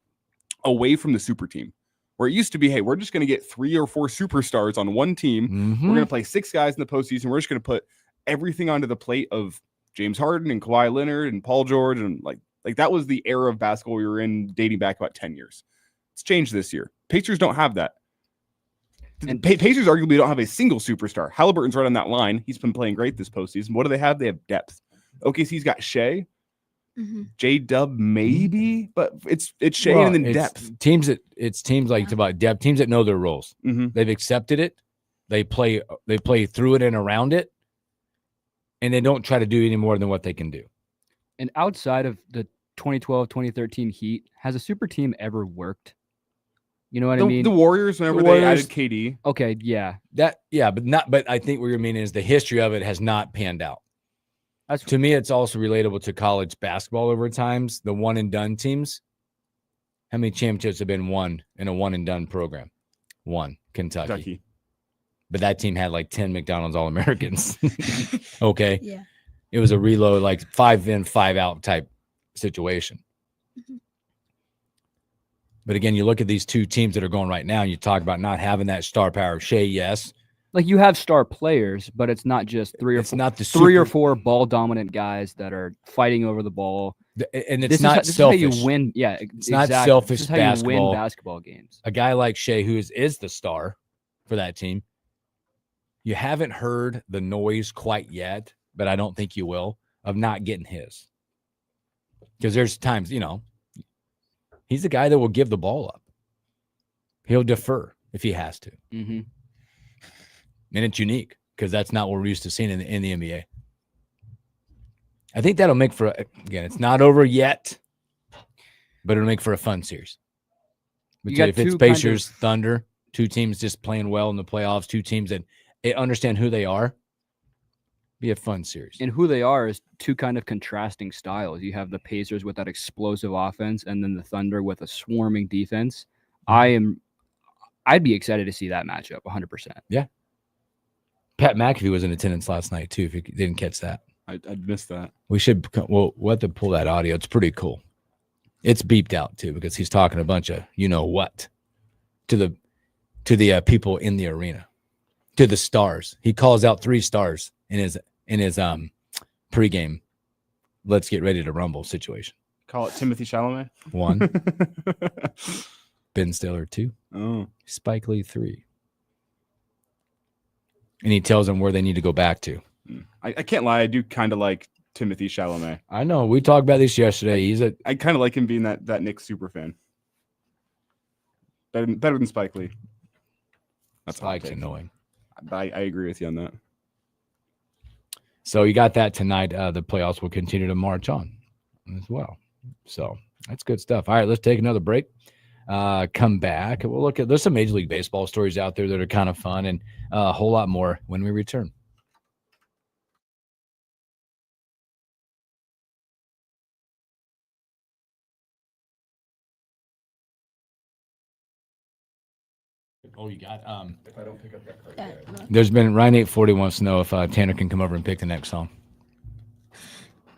away from the super team, where it used to be, hey, we're just going to get 3 or 4 superstars on one team. Mhm. We're going to play 6 guys in the postseason. We're just going to put everything onto the plate of James Harden and Kawhi Leonard and Paul George, and like Like that was the era of basketball we were in dating back about 10 years. It's changed this year. Pacers don't have that. And- Pacers arguably don't have a single superstar. Halliburton's right on that line. He's been playing great this postseason. What do they have? They have depth. OKC's got Shea, J-Dub maybe, but it's Shea Well, and then it's depth. teams like it's about depth. Teams that know their roles. Mhm. They've accepted it. They play through it and around it, and they don't try to do any more than what they can do. And outside of the 2012, 2013 Heat, has a super team ever worked? You know what I mean? The Warriors, whenever The Warriors- they added KD. Okay, yeah. But I think what you're meaning is the history of it has not panned out. That's To me, it's also relatable to college basketball over times. The one and done teams. How many championships have been won in a one and done program? One, Kentucky. But that team had like 10 McDonald's All-Americans. Okay. Yeah. It was a reload, like 5 in, 5 out type situation. Mhm. But again, you look at these two teams that are going right now, and you talk about not having that star power. Shea, yes. Like you have star players, but it's not just It's not the three or super- four ball dominant guys that are fighting over the ball. And it's This not is how selfish. you win. Yeah, It's not exactly. selfish This is how basketball. you win basketball games. A guy like Shea, who is the star for that team, you haven't heard the noise quite yet, but I don't think you will, of not getting his. Because there's times, he's the guy that will give the ball up. He'll defer if he has to. Mm-hmm. And it's unique because that's not what we're used to seeing in the NBA. I think that'll make for, again, it's not over yet, but it'll make for a fun series. But You got if it's two kind of- Pacers, Thunder, two teams just playing well in the playoffs, two teams that understand who they are, be a fun series. And who they are is two kind of contrasting styles. You have the Pacers with that explosive offense, and then the Thunder with a swarming defense. I'd be excited to see that matchup 100%. Pat McAfee was in attendance last night too. If you didn't catch that, I'd missed that. we'll have to pull that audio. It's pretty cool. It's beeped out too because he's talking a bunch of what to the people in the arena, to the stars. He calls out 3 stars in his pregame. Let's get ready to rumble situation. Call it Timothy Chalamet. 1, Ben Stiller 2, Oh, Spike Lee 3. And he tells them where they need to go back to. I can't lie. I do kind of like Timothy Chalamet. I know. We talked about this yesterday. I kind of like him being that Knicks super fan. Better than Spike Lee. That's a hot Spike's take. annoying. I agree with you on that. So you got that tonight. The playoffs will continue to march on as well. So that's good stuff. All right, let's take another break. Come back. We'll look at, there's some Major League Baseball stories out there that are kind of fun, and a whole lot more when we return. Oh, you got If I don't pick up that card, there's been Ryan 840 wants to know if Tanner can come over and pick the next song.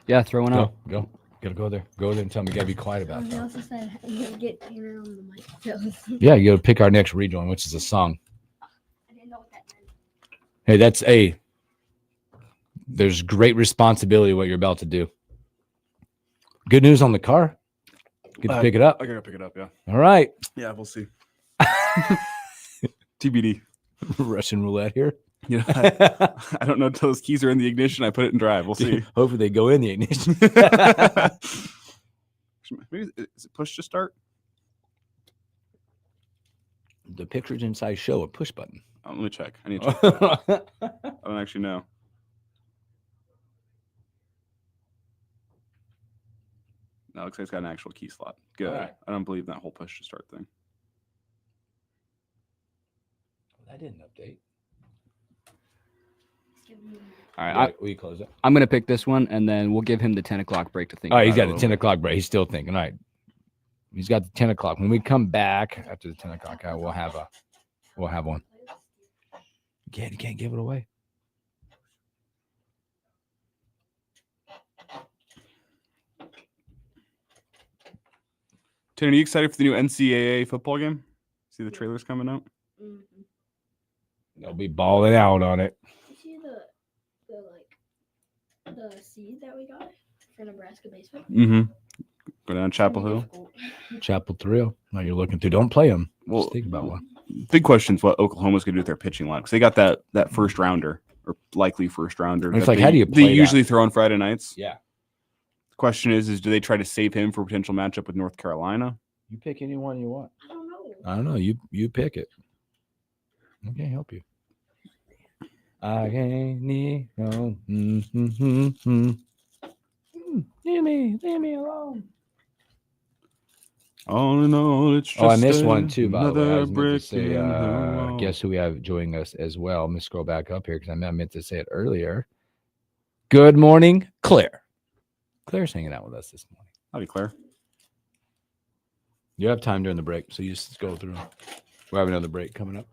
Yeah, throwing out. Go. Gotta go there. Go there and tell me you gotta be quiet about He that. also said get Tanner on the mic. Yeah, you gotta pick our next rejoin, which is a song. I didn't know what that meant. Hey, there's great responsibility what you're about to do. Good news on the car. Get to pick it up. I gotta pick it up. Yeah. All right. Yeah, we'll see. TBD. Russian roulette here. You know, I don't know until those keys are in the ignition. I put it in drive. We'll see. Hopefully they go in the ignition. Maybe is it push to start? The pictures inside show a push button. Let me check. I need to check. I don't actually know. No, it looks like it's got an actual key slot. Good. Alright. I don't believe in that whole push to start thing. That didn't update. All right, Will you close it? I'm going to pick this one, and then we'll give him the 10 o'clock break to think. All right, he's about it got a the little 10 bit. o'clock break. He's still thinking. All right. He's got the 10 o'clock. When we come back after the 10 o'clock hour, we'll have one. You can't give it away. Tanner, are you excited for the new NCAA football game? See the trailers coming out? Mm-hmm. They'll be balling out on it. You see the seed that we got for Nebraska baseball? Mm-hmm. Go down Chapel Hill. Chapel Thrill. No, you're looking through. Don't play them. Well, Just think about one. Big question is what Oklahoma's going to do with their pitching line because they got that first rounder or likely first rounder. It's that like, how do you play They usually that? throw on Friday nights. Yeah. The question is do they try to save him for a potential matchup with North Carolina? You pick anyone you want. I don't know. I don't know. You pick it. I can't help you. I can't need no. Leave me alone. All in all, it's just Oh, I missed one too, by the way. I another was meant to brick say, in the wall. guess who we have joining us as well. Let me scroll back up here because I meant to say it earlier. Good morning, Claire. Claire's hanging out with us this morning. Howdy, Claire. You have time during the break, so you just go through. We have another break coming up.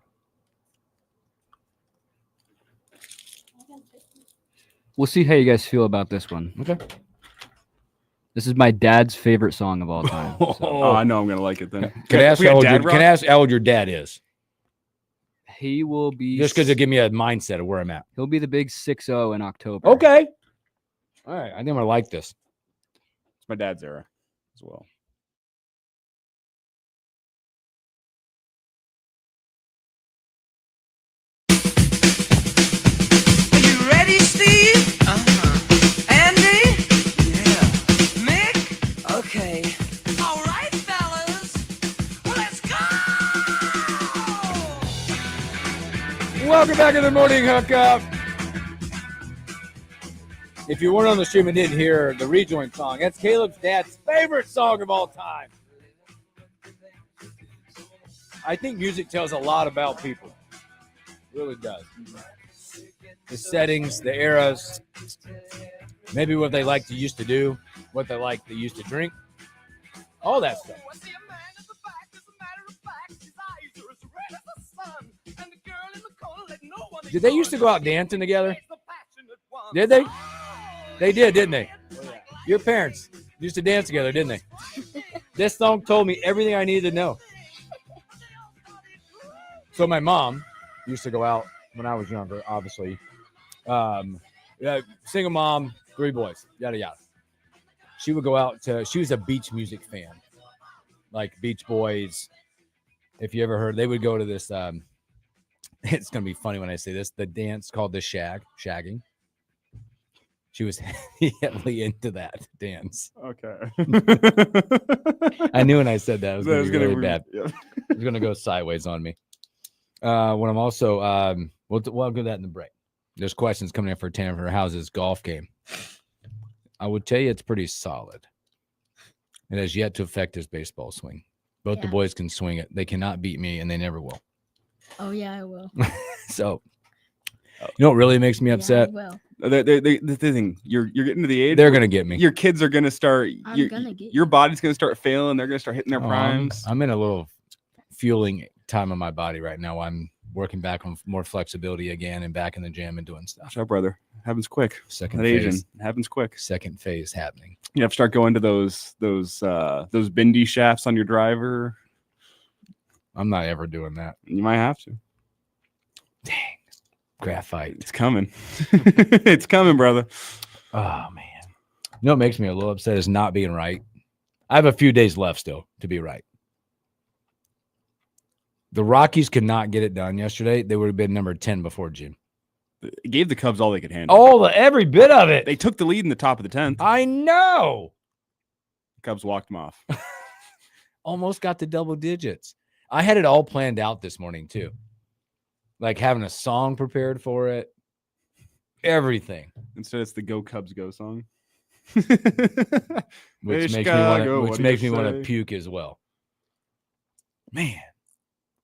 We'll see how you guys feel about this one. Okay. This is my dad's favorite song of all time. so. Oh, I know I'm going to like it then. Can I ask we how got old Dad can I Rock? ask how old your dad is? He will be Just because to give me a mindset of where I'm at. he'll be the big 6-0 in October. Okay. All right. I think I'm gonna like this. It's my dad's era as well. You ready, Steve? Andy? Yeah. Mick? Okay. All right, fellas. Let's go! Welcome back to the Morning Hookup. If you weren't on the stream and didn't hear the rejoin song, that's Caleb's dad's favorite song of all time. I think music tells a lot about people. It really does. The settings, the eras, maybe what they like to used to do, what they like they used to drink, all that stuff. Did they used to go out dancing together? Did they? They did, didn't they? Your parents used to dance together, didn't they? This song told me everything I needed to know. So my mom used to go out when I was younger, obviously. Single mom, 3 boys, yada, yada. She would go out she was a beach music fan, like Beach Boys. If you ever heard, they would go to this, it's going to be funny when I say this, the dance called the shagging. She was heavily into that dance. Okay. I knew when I said that it was going to be really bad. Yeah. It's going to go sideways on me. When I'm also, we'll do that in the break. There's questions coming in for Tanner House's golf game. I would tell you it's pretty solid. It has yet to affect his baseball swing. Both the Yeah. boys can swing it. They cannot beat me, and they never will. Oh yeah, I will. So, you know what really makes me upset? Yeah, I will. The thing, you're getting to the age. They're where going to get me. Your kids are going to start. I'm gonna get Your body's going to start failing. They're going to start hitting their Oh, primes. I'm in a little fueling time of my body right now. I'm working back on more flexibility again and back in the gym and doing stuff. Watch out, brother. Happens quick. Second That aging phase. happens quick. Second phase happening. You have to start going to those bendy shafts on your driver. I'm not ever doing that. You might have to. Dang. Graphite. It's coming. It's coming, brother. Oh, man. You know what makes me a little upset is not being right. I have a few days left still to be right. The Rockies could not get it done yesterday. They would have been number 10 before June. It gave the Cubs all they could handle. Every bit of it. They took the lead in the top of the 10th. I know. Cubs walked them off. Almost got to double digits. I had it all planned out this morning too. Like having a song prepared for it. Everything. Instead, it's the Go Cubs Go song. Which Hey, makes Chicago, me what do want you to say? puke as well. Man,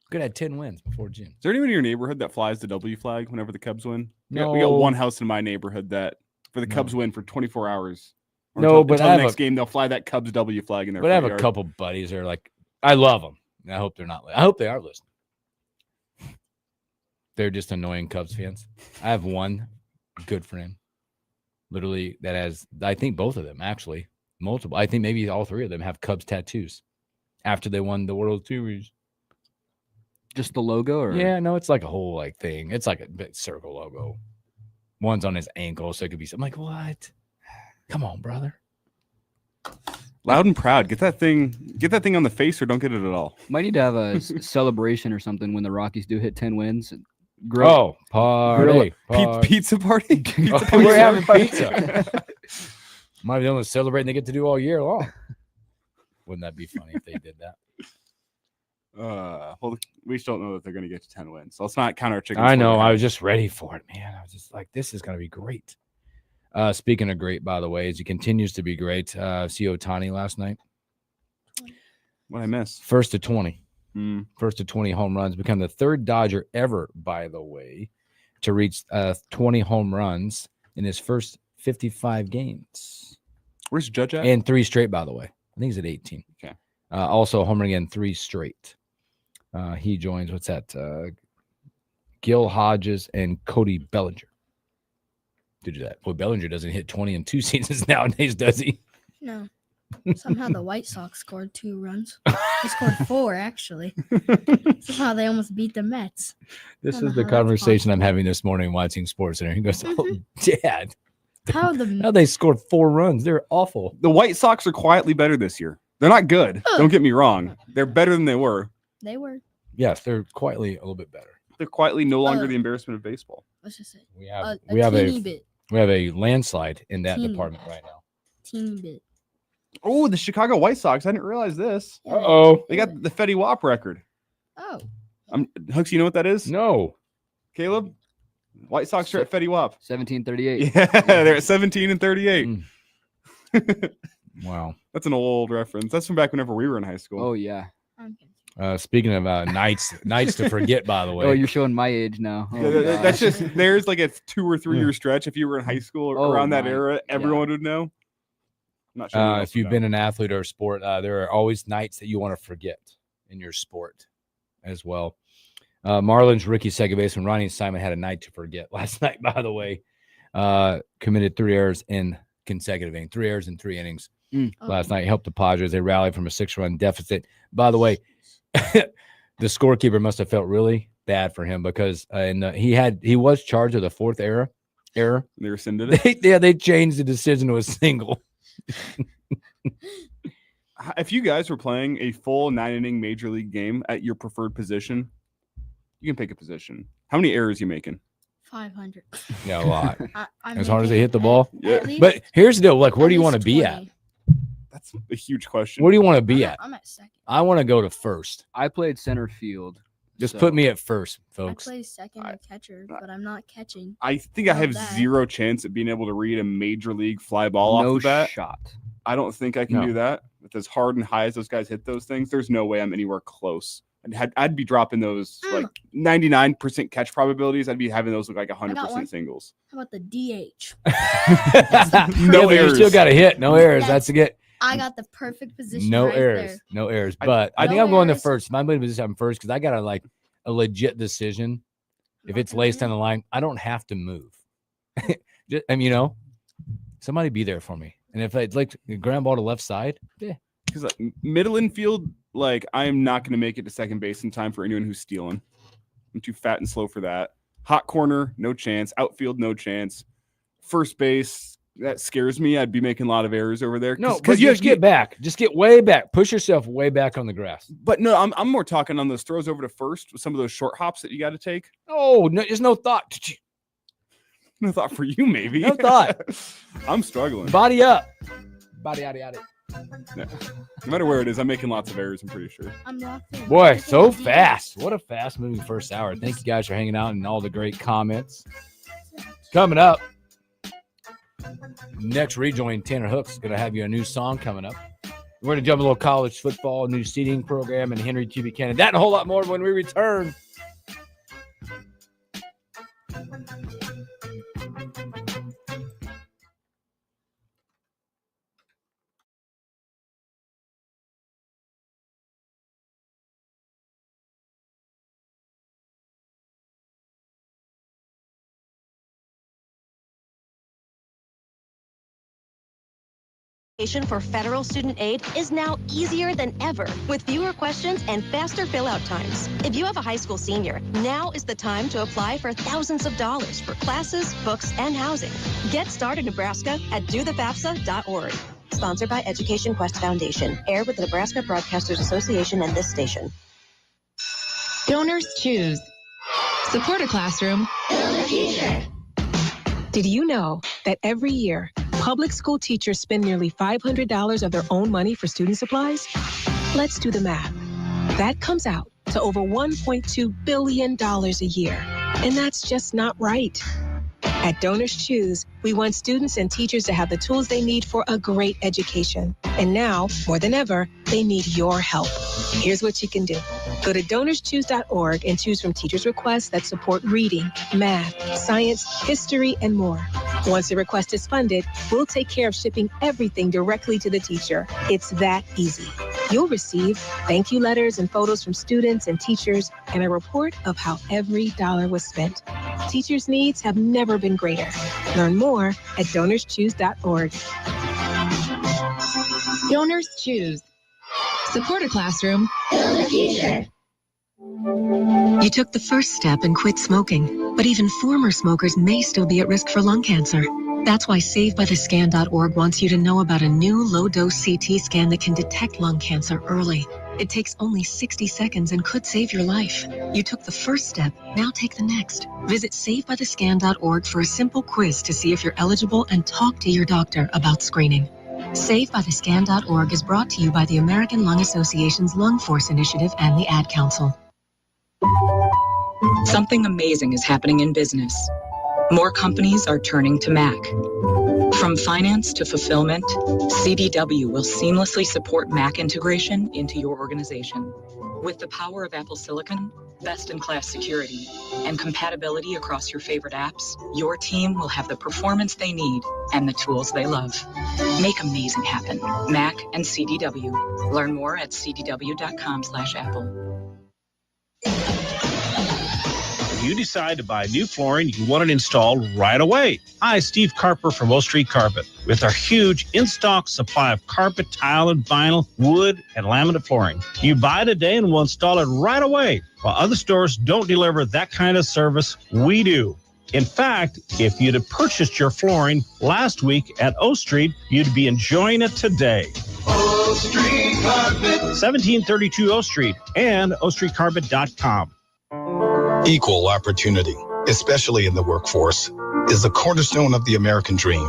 could have had 10 wins before June. Is there anyone in your neighborhood that flies the W flag whenever the Cubs win? We got No. one house in my neighborhood that for the No. Cubs win for 24 hours. Or No, until, but until I the have next game they'll fly that Cubs W flag in their But I have front a yard. couple buddies that are like, I love them. And I hope they're not. I hope they are listening. They're just annoying Cubs fans. I have one good friend, literally, that has, I think both of them actually, multiple. I think maybe all 3 of them have Cubs tattoos after they won the World Series. Just the logo, or Yeah, no, it's like a whole like thing. It's like a big circle logo. One's on his ankle, so it could be something like, what? Come on, brother. Loud and proud. Get that thing on the face, or don't get it at all. Might need to have a celebration or something when the Rockies do hit 10 wins. Grill. Oh, party. Pizza party. Oh, we're having pizza. Might be the only celebrating they get to do all year long. Wouldn't that be funny if they did that? Well, we still don't know that they're going to get to 10 wins. So let's not count our chickens. I know. I was just ready for it, man. I was just like, this is going to be great. Speaking of great, by the way, as he continues to be great, see Ohtani last night. What I miss? First to 20. First to 20 home runs. Become the third Dodger ever, by the way, to reach 20 home runs in his first 55 games. Where's Judge at? And 3 straight, by the way. I think he's at 18. Okay. Also homering in 3 straight. He joins, what's that? Gil Hodges and Cody Bellinger. To do that. Boy, Bellinger doesn't hit 20 in 2 seasons nowadays, does he? No. Somehow the White Sox scored 2 runs. They scored 4, actually. Somehow they almost beat the Mets. This I don't is know the how that's conversation I'm having this morning watching SportsCenter. He goes, "Oh, Dad, How how they scored 4 runs? They're awful." The White Sox are quietly better this year. They're not good. Ugh. Don't get me wrong. They're better than they were. They were. Yes, they're quietly a little bit better. They're quietly no longer Ugh. the embarrassment of baseball. Let's just say We have a teeny bit. we have a landslide in that Teeny. department right now. Teeny bit. Oh, the Chicago White Sox. I didn't realize this. Yeah, Uh-oh. They got the Fetty Wap record. Oh. Hooks, you know what that is? No. Caleb? White Sox are at Fetty Wap. 1738. Yeah, they're at 17 and 38. Wow. That's an old reference. That's from back whenever we were in high school. Oh, yeah. I'm kidding. Speaking of nights to forget, by the way. Oh, you're showing my age now. Oh, That's gosh. just there's like a 2 or 3 year stretch. If you were in high school or Oh around that my- era, everyone would know. I'm not sure. If you've been an athlete or a sport, there are always nights that you want to forget in your sport as well. Marlins rookie second baseman Ronnie Simon had a night to forget last night, by the way. Committed 3 errors in consecutive innings, 3 errors in 3 innings last night. Helped the Padres. They rallied from a 6-run deficit. By the way, the scorekeeper must have felt really bad for him because he was charged with a 4th error. They rescinded it. They changed the decision to a single. If you guys were playing a full 9-inning major league game at your preferred position, you can pick a position. How many errors you making? 500. Yeah, a lot. I'm As hard as they making hit the at- ball? Yeah. at least- But here's the deal. Like, where at do you want to least be at? 20. That's a huge question. Where do you want to be at? I'm at second. I want to go to first. I played center field. Just so- put me at first, I folks. play second or catcher, but I'm not catching. I think I Love have that. 0 chance at being able to read a major league fly ball No off the bat. shot. I don't think I can No. do that. With as hard and high as those guys hit those things, there's no way I'm anywhere close. I'd be dropping those like 99% catch probabilities. I'd be having those look like one. 100% singles. How about the DH? No You errors. still got to hit. No errors. That's- That's a get. I got the perfect position. No right errors. There. No errors. I- But I think No I'm going to errors. first. My position, I'm first because I got a legit decision. If it's laced on the line, I don't have to move. Somebody be there for me. And if it's like the ground ball to left side, Because middle infield, like I am not going to make it to second base in time for anyone who's stealing. I'm too fat and slow for that. Hot corner, no chance. Outfield, no chance. First base, that scares me. I'd be making a lot of errors over there. no, because you just get back. Just get way back. Push yourself way back on the grass. But no, I'm more talking on those throws over to first with some of those short hops that you got to take. Oh, no, there's no thought. No thought for you, maybe. No thought. I'm struggling. Body up. Body, yada, yada. No matter where it is, I'm making lots of errors, I'm pretty sure. I'm locked in. Boy, I'm so taking a DH. fast. What a fast moving first hour. Thank you guys for hanging out and all the great comments. Coming up, next rejoin, Tanner Hooks is going to have you a new song coming up. We're going to jump a little college football, new seating program, and Henry T. Buchanan. That and a whole lot more when we return. For federal student aid is now easier than ever with fewer questions and faster fill-out times. If you have a high school senior, now is the time to apply for thousands of dollars for classes, books, and housing. Get started, Nebraska, at dothefafsa.org. Sponsored by Education Quest Foundation. Aired with the Nebraska Broadcasters Association and this station. Donors choose. Support a classroom. Did you know that every year, public school teachers spend nearly $500 of their own money for student supplies? Let's do the math. That comes out to over $1.2 billion a year. And that's just not right. At Donors Choose, we want students and teachers to have the tools they need for a great education. And now, more than ever, they need your help. Here's what you can do. Go to DonorsChoose.org and choose from teachers' requests that support reading, math, science, history, and more. Once the request is funded, we'll take care of shipping everything directly to the teacher. It's that easy. You'll receive thank you letters and photos from students and teachers and a report of how every dollar was spent. Teachers' needs have never been greater. Learn more at DonorsChoose.org. Donors choose. Support a classroom. You took the first step and quit smoking, but even former smokers may still be at risk for lung cancer. That's why SaveByTheScan.org wants you to know about a new low-dose CT scan that can detect lung cancer early. It takes only 60 seconds and could save your life. You took the first step, now take the next. Visit SaveByTheScan.org for a simple quiz to see if you're eligible and talk to your doctor about screening. SaveByTheScan.org is brought to you by the American Lung Association's Lung Force Initiative and the Ad Council. Something amazing is happening in business. More companies are turning to Mac. From finance to fulfillment, CDW will seamlessly support Mac integration into your organization. With the power of Apple Silicon, best-in-class security, and compatibility across your favorite apps, your team will have the performance they need and the tools they love. Make amazing happen. Mac and CDW. Learn more at cdw.com/Apple. If you decide to buy new flooring, you want it installed right away. Hi, Steve Carper from O Street Carpet. With our huge in-stock supply of carpet, tile, and vinyl, wood, and laminate flooring. You buy today and we'll install it right away. While other stores don't deliver that kind of service, we do. In fact, if you'd have purchased your flooring last week at O Street, you'd be enjoying it today. O Street Carpet. 1732 O Street and ostreetcarpet.com. Equal opportunity, especially in the workforce, is the cornerstone of the American dream.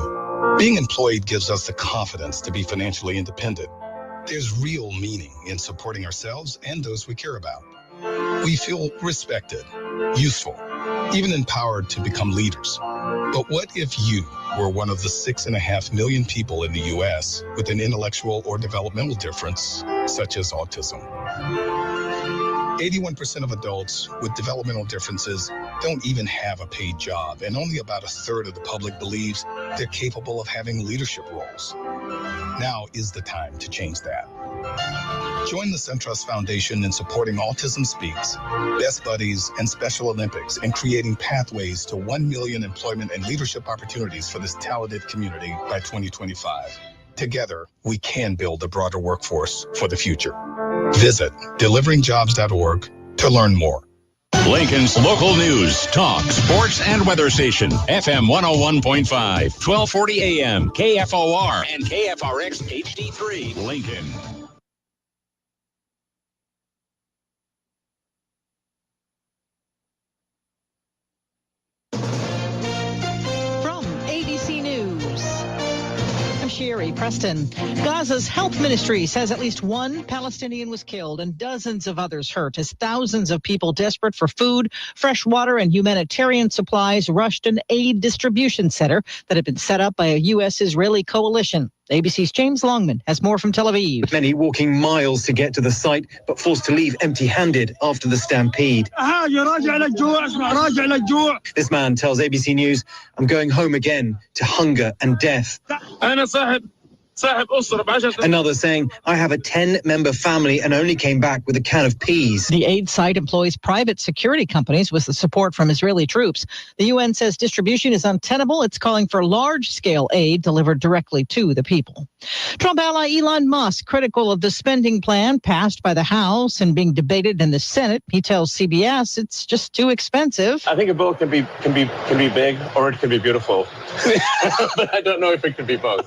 Being employed gives us the confidence to be financially independent. There's real meaning in supporting ourselves and those we care about. We feel respected, useful, even empowered to become leaders. But what if you were one of the 6.5 million people in the U.S. with an intellectual or developmental difference, such as autism? 81% of adults with developmental differences don't even have a paid job, and only about 1/3 of the public believes they're capable of having leadership roles. Now is the time to change that. Join the SunTrust Foundation in supporting Autism Speaks, Best Buddies, and Special Olympics in creating pathways to 1 million employment and leadership opportunities for this talented community by 2025. Together, we can build a broader workforce for the future. Visit deliveringjobs.org to learn more. Lincoln's local news, talk, sports, and weather station. FM 101.5, 1240 AM, KFOR, and KFRX HD3, Lincoln. Sherry Preston. Gaza's health ministry says at least one Palestinian was killed and dozens of others hurt as thousands of people desperate for food, fresh water, and humanitarian supplies rushed an aid distribution center that had been set up by a U.S.-Israeli coalition. ABC's James Longman has more from Tel Aviv. Many walking miles to get to the site, but forced to leave empty-handed after the stampede. This man tells ABC News, "I'm going home again to hunger and death." Another saying, "I have a 10-member family and only came back with a can of peas." The aid site employs private security companies with the support from Israeli troops. The UN says distribution is untenable. It's calling for large-scale aid delivered directly to the people. Trump ally Elon Musk, critical of the spending plan passed by the House and being debated in the Senate. He tells CBS it's just too expensive. I think a bill can be big or it can be beautiful. But I don't know if it can be both.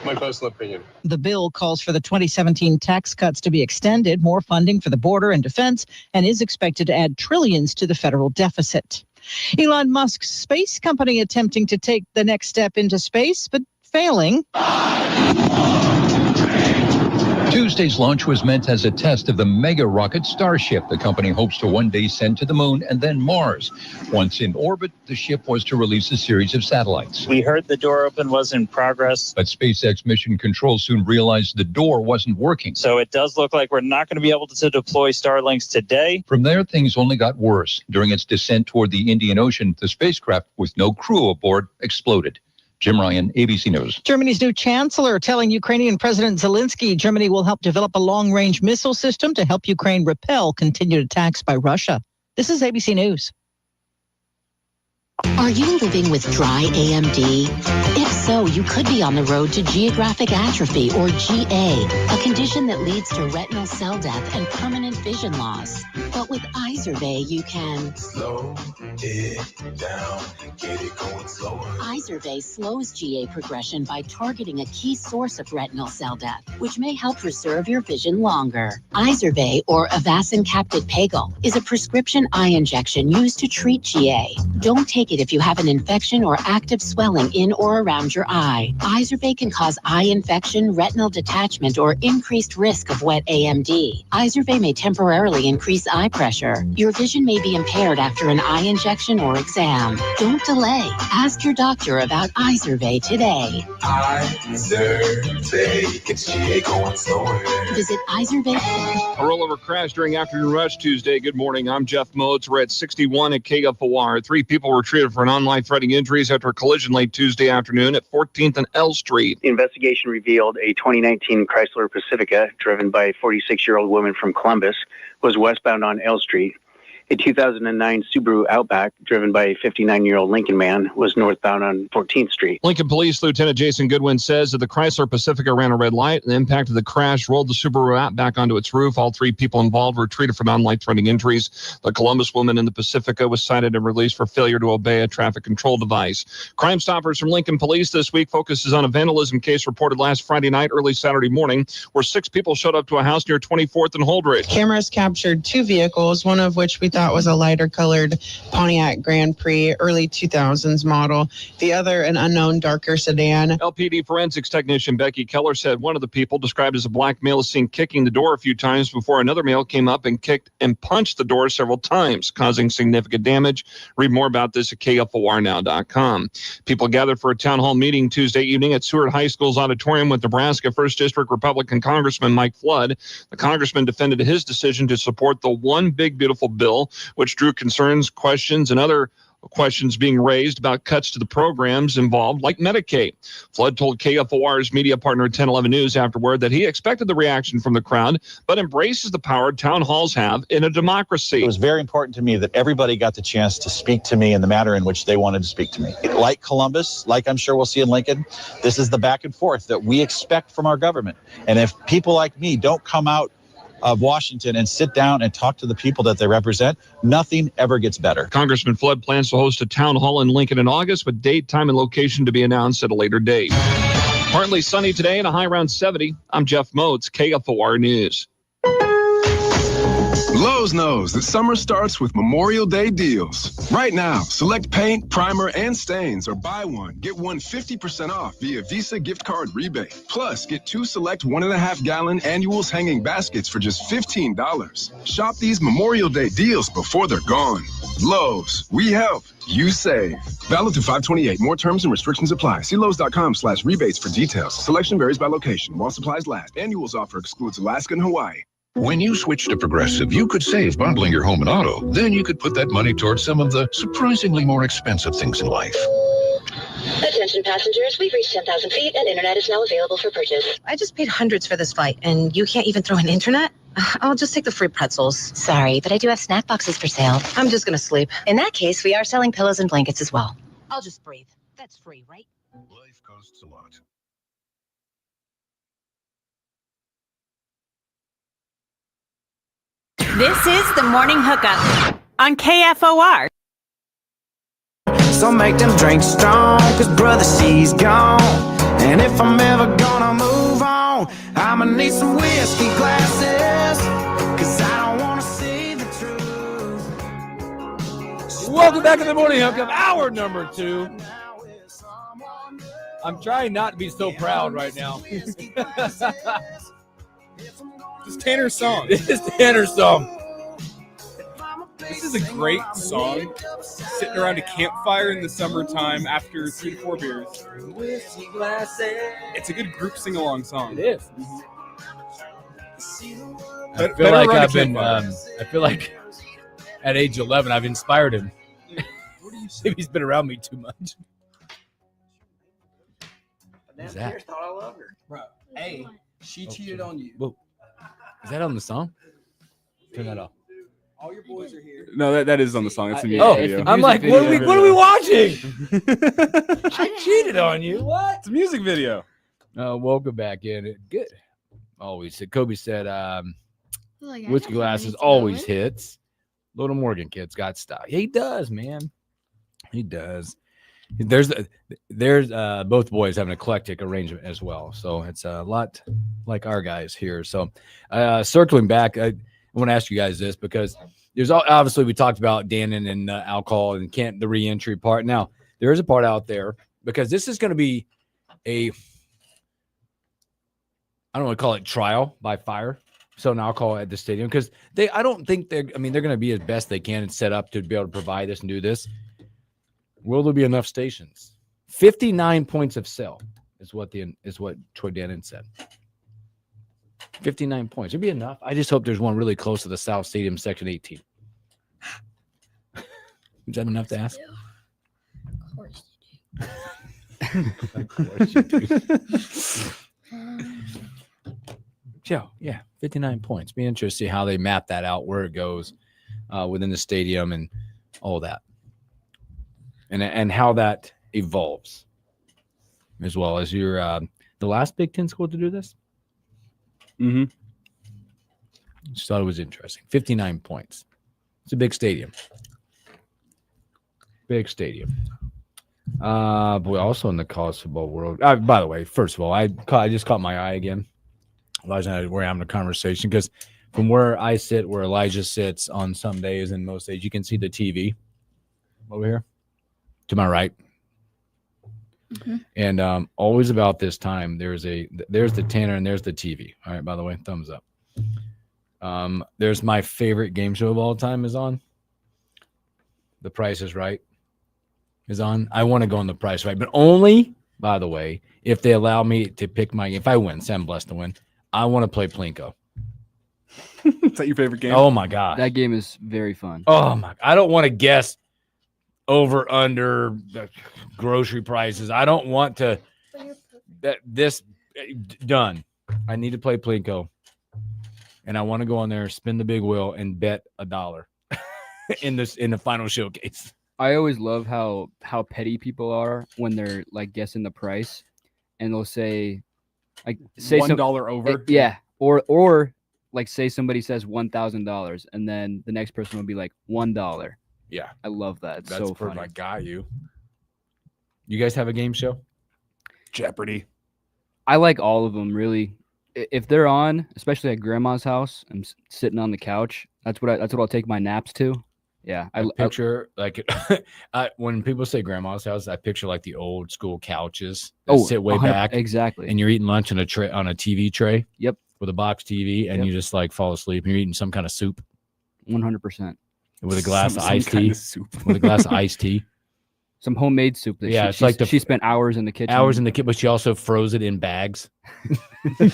my personal opinion. The bill calls for the 2017 tax cuts to be extended, more funding for the border and defense, and is expected to add trillions to the federal deficit. Elon Musk's space company attempting to take the next step into space, but failing. Tuesday's launch was meant as a test of the mega rocket Starship the company hopes to one day send to the moon and then Mars. Once in orbit, the ship was to release a series of satellites. We heard the door open was in progress. But SpaceX Mission Control soon realized the door wasn't working. So it does look like we're not going to be able to deploy Starlinks today. From there, things only got worse. During its descent toward the Indian Ocean, the spacecraft, with no crew aboard, exploded. Jim Ryan, ABC News. Germany's new chancellor telling Ukrainian President Zelensky Germany will help develop a long-range missile system to help Ukraine repel continued attacks by Russia. This is ABC News. Are you living with dry AMD? If so, you could be on the road to geographic atrophy, or GA, a condition that leads to retinal cell death and permanent vision loss. But with Izervay, you can slow it down, get it going slower. Izervay slows GA progression by targeting a key source of retinal cell death, which may help preserve your vision longer. Izervay, or Avastin Capted Pagel, is a prescription eye injection used to treat GA. Don't take it if you have an infection or active swelling in or around your eye. Izervay can cause eye infection, retinal detachment, or increased risk of wet AMD. Izervay may temporarily increase eye pressure. Your vision may be impaired after an eye injection or exam. Don't delay. Ask your doctor about Izervay today. Izervay gets GA going slower. Visit Izervay. A rollover crash during afternoon rush Tuesday. Good morning. I'm Jeff Motes. We're at 61 at KFOR. 3 people were treated for non-life-threatening injuries after a collision late Tuesday afternoon at 14th and L Street. The investigation revealed a 2019 Chrysler Pacifica driven by a 46-year-old woman from Columbus was westbound on L Street. A 2009 Subaru Outback driven by a 59-year-old Lincoln man was northbound on 14th Street. Lincoln Police Lieutenant Jason Goodwin says that the Chrysler Pacifica ran a red light. The impact of the crash rolled the Subaru Outback onto its roof. All 3 people involved were treated for non-life-threatening injuries. The Columbus woman in the Pacifica was cited and released for failure to obey a traffic control device. Crime Stoppers from Lincoln Police this week focuses on a vandalism case reported last Friday night, early Saturday morning, where 6 people showed up to a house near 24th and Holdridge. Cameras captured 2 vehicles, one of which we thought was a lighter colored Pontiac Grand Prix, early 2000s model. The other, an unknown darker sedan. LPD forensics technician Becky Keller said one of the people, described as a black male, is seen kicking the door a few times before another male came up and kicked and punched the door several times, causing significant damage. Read more about this at KFORnow.com. People gathered for a town hall meeting Tuesday evening at Seward High School's auditorium with Nebraska 1st District Republican Congressman Mike Flood. The congressman defended his decision to support the One Big Beautiful Bill, which drew concerns, questions, and other questions being raised about cuts to the programs involved, like Medicaid. Flood told KFOR's media partner 1011 News afterward that he expected the reaction from the crowd, but embraces the power town halls have in a democracy. It was very important to me that everybody got the chance to speak to me in the manner in which they wanted to speak to me. Like Columbus, like I'm sure we'll see in Lincoln, this is the back and forth that we expect from our government. And if people like me don't come out of Washington and sit down and talk to the people that they represent, nothing ever gets better. Congressman Flood plans to host a town hall in Lincoln in August, with date, time, and location to be announced at a later date. Partly sunny today and a high around 70. I'm Jeff Motes, KFOR News. Lowe's knows that summer starts with Memorial Day deals. Right now, select paint, primer, and stains, or buy one, get one 50% off via Visa gift card rebate. Plus, get 2 select 1.5-gallon annuals hanging baskets for just $15. Shop these Memorial Day deals before they're gone. Lowe's, we help, you save. Valid through 5/28. More terms and restrictions apply. See Lowe's.com/rebates for details. Selection varies by location. While supplies last. Annuals offer excludes Alaska and Hawaii. When you switch to Progressive, you could save bundling your home and auto. Then you could put that money towards some of the surprisingly more expensive things in life. Attention passengers, we've reached 10,000 feet and internet is now available for purchase. I just paid hundreds for this flight and you can't even throw in internet? I'll just take the free pretzels. Sorry, but I do have snack boxes for sale. I'm just gonna sleep. In that case, we are selling pillows and blankets as well. I'll just breathe. That's free, right? Life costs a lot. This is the Morning Hookup on KFOR. So make them drinks strong, cause brother, she's gone. And if I'm ever gonna move on, I'ma need some whiskey glasses, 'cause I don't wanna see the truth. Welcome back to the Morning Hookup, hour number 2. I'm trying not to be so proud right now. This is Tanner's song. This is Tanner's song. This is a great song. Sitting around a campfire in the summertime after 3 to 4 beers. It's a good group sing-along song. It is. I Better feel like run a I've been. campfire. I feel like at age 11, I've inspired him. Maybe he's been around me too much. What's that? Thought I loved her. Bro, hey, she cheated on you. Whoa. Is that on the song? Turn that off. All your boys are here. No, that is on the song. It's a music video. I'm like, what are we watching? She cheated on you. What? It's a music video. Welcome back in. Good. Always said. Kobe said, whiskey glasses always hits. Little Morgan kid's got style. He does, man. He does. There's both boys have an eclectic arrangement as well, so it's a lot like our guys here. So circling back, I want to ask you guys this, because there's obviously, we talked about Dannon and alcohol and the re-entry part. Now there is a part out there, because this is going to be I don't want to call it trial by fire, so an alcohol at the stadium, because I don't think they're going to be as best they can and set up to be able to provide this and do this. Will there be enough stations? 59 points of sale is what Troy Dannon said. 59 points. It'd be enough. I just hope there's one really close to the South Stadium, Section 18. Is that enough to ask? Of course you do. Of course you do. Yeah, 59 points. Be interested to see how they map that out, where it goes within the stadium and all that. And how that evolves, as well as your the last Big Ten school to do this. Mm-hmm. Just thought it was interesting. 59 points. It's a big stadium. Big stadium. Boy, also in the college football world. By the way, first of all, I just caught my eye again. Elijah and I were having a conversation, because from where I sit, where Elijah sits on some days and most days, you can see the TV over here. To my right. Mm-hmm. And always about this time, there's the Tanner and there's the TV. All right, by the way, thumbs up. There's my favorite game show of all time is on. The Price is Right is on. I want to go on The Price Right, but only, by the way, if they allow me to pick if I win, say I'm blessed to win, I want to play Plinko. Is that your favorite game? Oh my God. That game is very fun. Oh my, I don't want to guess over under the grocery prices. I don't want to done. I need to play Plinko, and I want to go on there, spin the big wheel, and bet $1 in the final showcase. I always love how petty people are when they're like guessing the price, and they'll say $1 over. Yeah, or like say somebody says $1,000, and then the next person will be like $1. Yeah, I love that. It's That's so funny. I got you. You guys have a game show? Jeopardy. I like all of them, really. If they're on, especially at Grandma's house, I'm sitting on the couch. That's what I'll take my naps to. Yeah, I picture like when people say Grandma's house, I picture like the old school couches that sit way back, exactly, and you're eating lunch on a TV tray. Yep, with a box TV, and you just like fall asleep, and you're eating some kind of soup. 100%. With a glass of iced tea. With a glass of iced tea. Some homemade soup. That she spent hours in the kitchen. But she also froze it in bags. I'm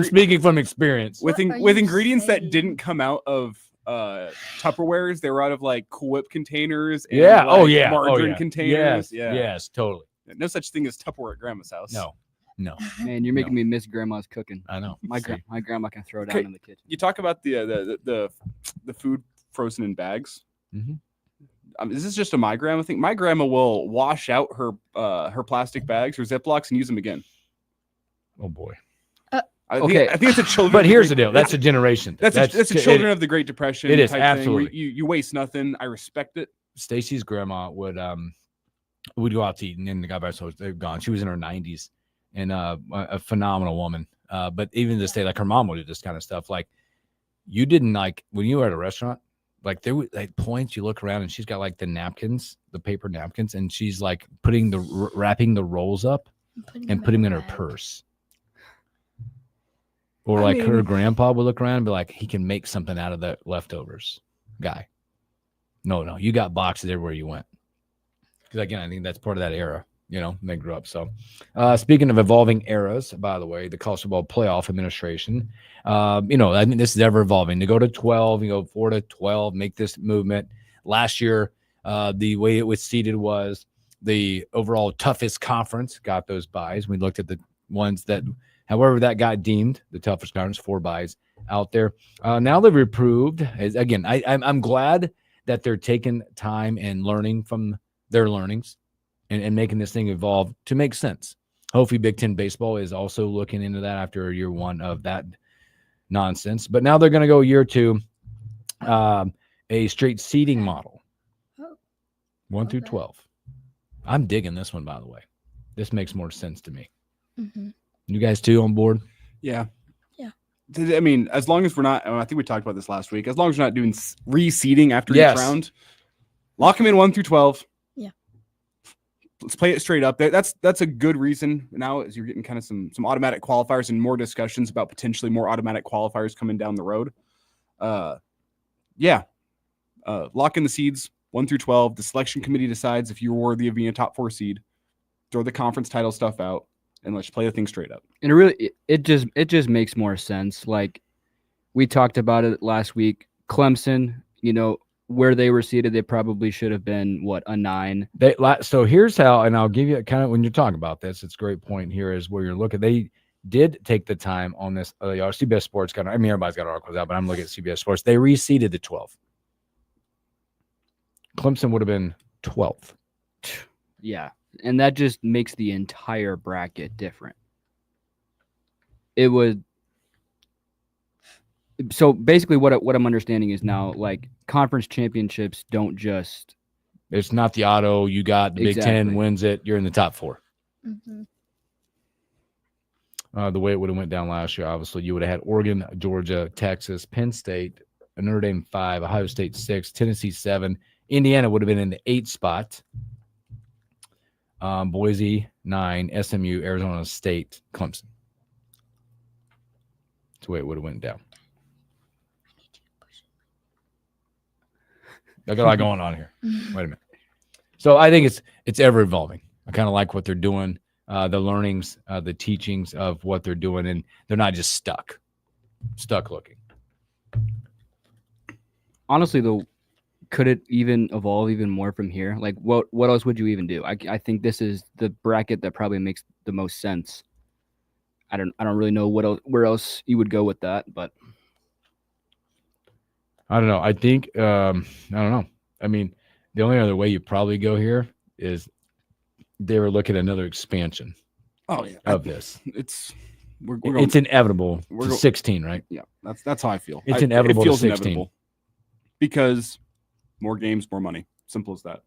speaking from experience. With ingredients that didn't come out of Tupperwares, they were out of like Cool Whip containers. And margarine containers. Yes, totally. No such thing as Tupperware at Grandma's house. No. Man, you're making me miss Grandma's cooking. I know. My grandma can throw down in the kitchen. You talk about the food frozen in bags. Mm-hmm. Is this just a my grandma thing? My grandma will wash out her plastic bags or Ziplocs and use them again. Oh boy. I think it's a children. But here's the deal. That's a generation thing. That's a children of the Great Depression. It is type absolutely. Thing. You waste nothing. I respect it. Stacy's grandma would we'd go out to eat, and then the guy by herself, they're gone. She was in her 90s and a phenomenal woman. But even to say, like, her mom would do this kind of stuff. Like, you didn't, like, when you were at a restaurant, like, there were like points you look around and she's got like the napkins, the paper napkins, and she's like wrapping the rolls up and putting them in her purse. Or like her grandpa would look around and be like, he can make something out of the leftovers. Guy. No, you got boxes everywhere you went. Because again, I think that's part of that era, they grew up. So speaking of evolving eras, by the way, the college football playoff administration, I mean, this is ever evolving. To go to 12, 4 to 12, make this movement. Last year, the way it was seeded was the overall toughest conference got those buys. We looked at the ones that, however that got deemed, the toughest conference, 4 buys out there. Now they've approved. Again, I'm glad that they're taking time and learning from their learnings and making this thing evolve to make sense. Hopefully Big Ten baseball is also looking into that after year 1 of that nonsense. But now they're going to go year 2, a straight seeding model. 1 through 12. I'm digging this one, by the way. This makes more sense to me. Mm-hmm. You guys too on board? Yeah. Yeah. I mean, as long as we're not, I think we talked about this last week, as long as we're not doing reseeding after each round, lock them in 1 through 12. Yeah. Let's play it straight up. That's a good reason now, as you're getting kind of some automatic qualifiers and more discussions about potentially more automatic qualifiers coming down the road. Lock in the seeds 1 through 12. The selection committee decides if you're worthy of being a top 4 seed. Throw the conference title stuff out and let's play the thing straight up. And it just makes more sense. Like we talked about it last week. Clemson, where they were seated, they probably should have been a 9. So here's how, and I'll give you kind of when you're talking about this, it's a great point here is where you're looking. They did take the time on this. CBS Sports got. I mean, everybody's got articles out, but I'm looking at CBS Sports. They reseeded the 12. Clemson would have been 12th. Yeah, and that just makes the entire bracket different. It would. So basically, what I'm understanding is now, like, conference championships don't just. It's not the auto. You got the Big Ten wins it. You're in the top 4. Mm-hmm. The way it would have went down last year, obviously, you would have had Oregon, Georgia, Texas, Penn State, Notre Dame 5, Ohio State 6, Tennessee 7. Indiana would have been in the 8th spot. Boise 9, SMU, Arizona State, Clemson. That's the way it would have went down. I got a lot going on here. Wait a minute. So I think it's ever evolving. I kind of like what they're doing, the learnings, the teachings of what they're doing, and they're not just stuck looking. Honestly, though, could it even evolve even more from here? Like, what else would you even do? I think this is the bracket that probably makes the most sense. I don't really know where else you would go with that, but I don't know. I think I don't know. I mean, the only other way you probably go here is they were looking at another expansion. Oh yeah, of this. It's inevitable. We're 16, right? Yeah, that's how I feel. It's inevitable. It feels to 16 inevitable because more games, more money. Simple as that.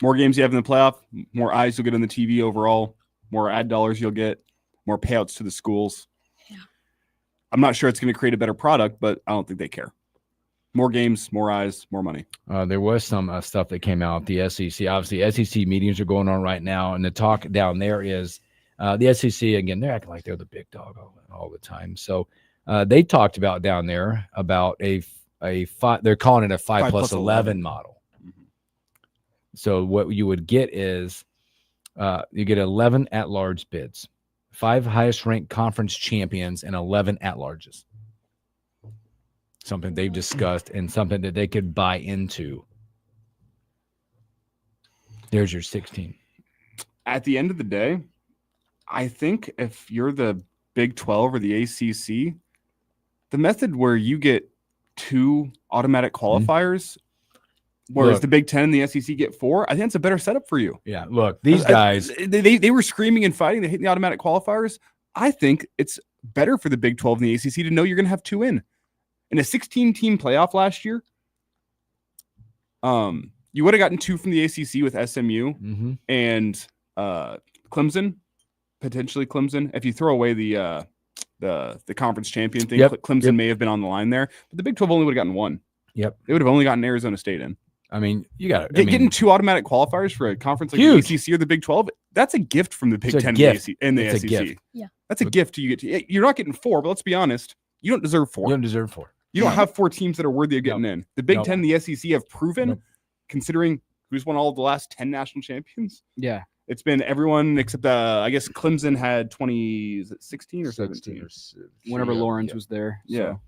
More games you have in the playoff, more eyes you'll get on the TV overall, more ad dollars you'll get, more payouts to the schools. Yeah. I'm not sure it's going to create a better product, but I don't think they care. More games, more eyes, more money. There was some stuff that came out. The SEC, obviously, SEC meetings are going on right now, and the talk down there is the SEC again. They're acting like they're the big dog all the time. So they talked about down there about a 5. They're calling it a 5 plus 11 model. Mm-hmm. So what you would get is you get 11 at-large bids, 5 highest-ranked conference champions, and 11 at-larges. Something they've discussed and something that they could buy into. There's your 16. At the end of the day, I think if you're the Big 12 or the ACC, the method where you get 2 automatic qualifiers, whereas the Big 10 and the SEC get 4, I think it's a better setup for you. Yeah, look, these guys, they were screaming and fighting. They hit the automatic qualifiers. I think it's better for the Big 12 and the ACC to know you're going to have 2 in. In a 16-team playoff last year, you You would have gotten 2 from the ACC with SMU Mm-hmm. and Clemson, potentially Clemson. If you throw away the conference champion thing, Yep. Clemson may have been on the line there. But the Big 12 only would have gotten 1. Yep. They would have only gotten Arizona State in. I mean, you got getting 2 automatic qualifiers for a conference like huge. the ACC or the Big 12. That's a gift from the Big It's a 10 gift. and the It's a SEC. gift. Yeah. That's a gift you get to. You're not getting 4, but let's be honest, you don't deserve 4. You don't deserve 4. You don't have 4 teams that are worthy of getting in. The Big 10 and the SEC have proven, considering who's won all of the last 10 national champions. Yeah. It's been everyone except, I guess, Clemson had 2016 or 17. Whenever Lawrence was there. Yeah. So.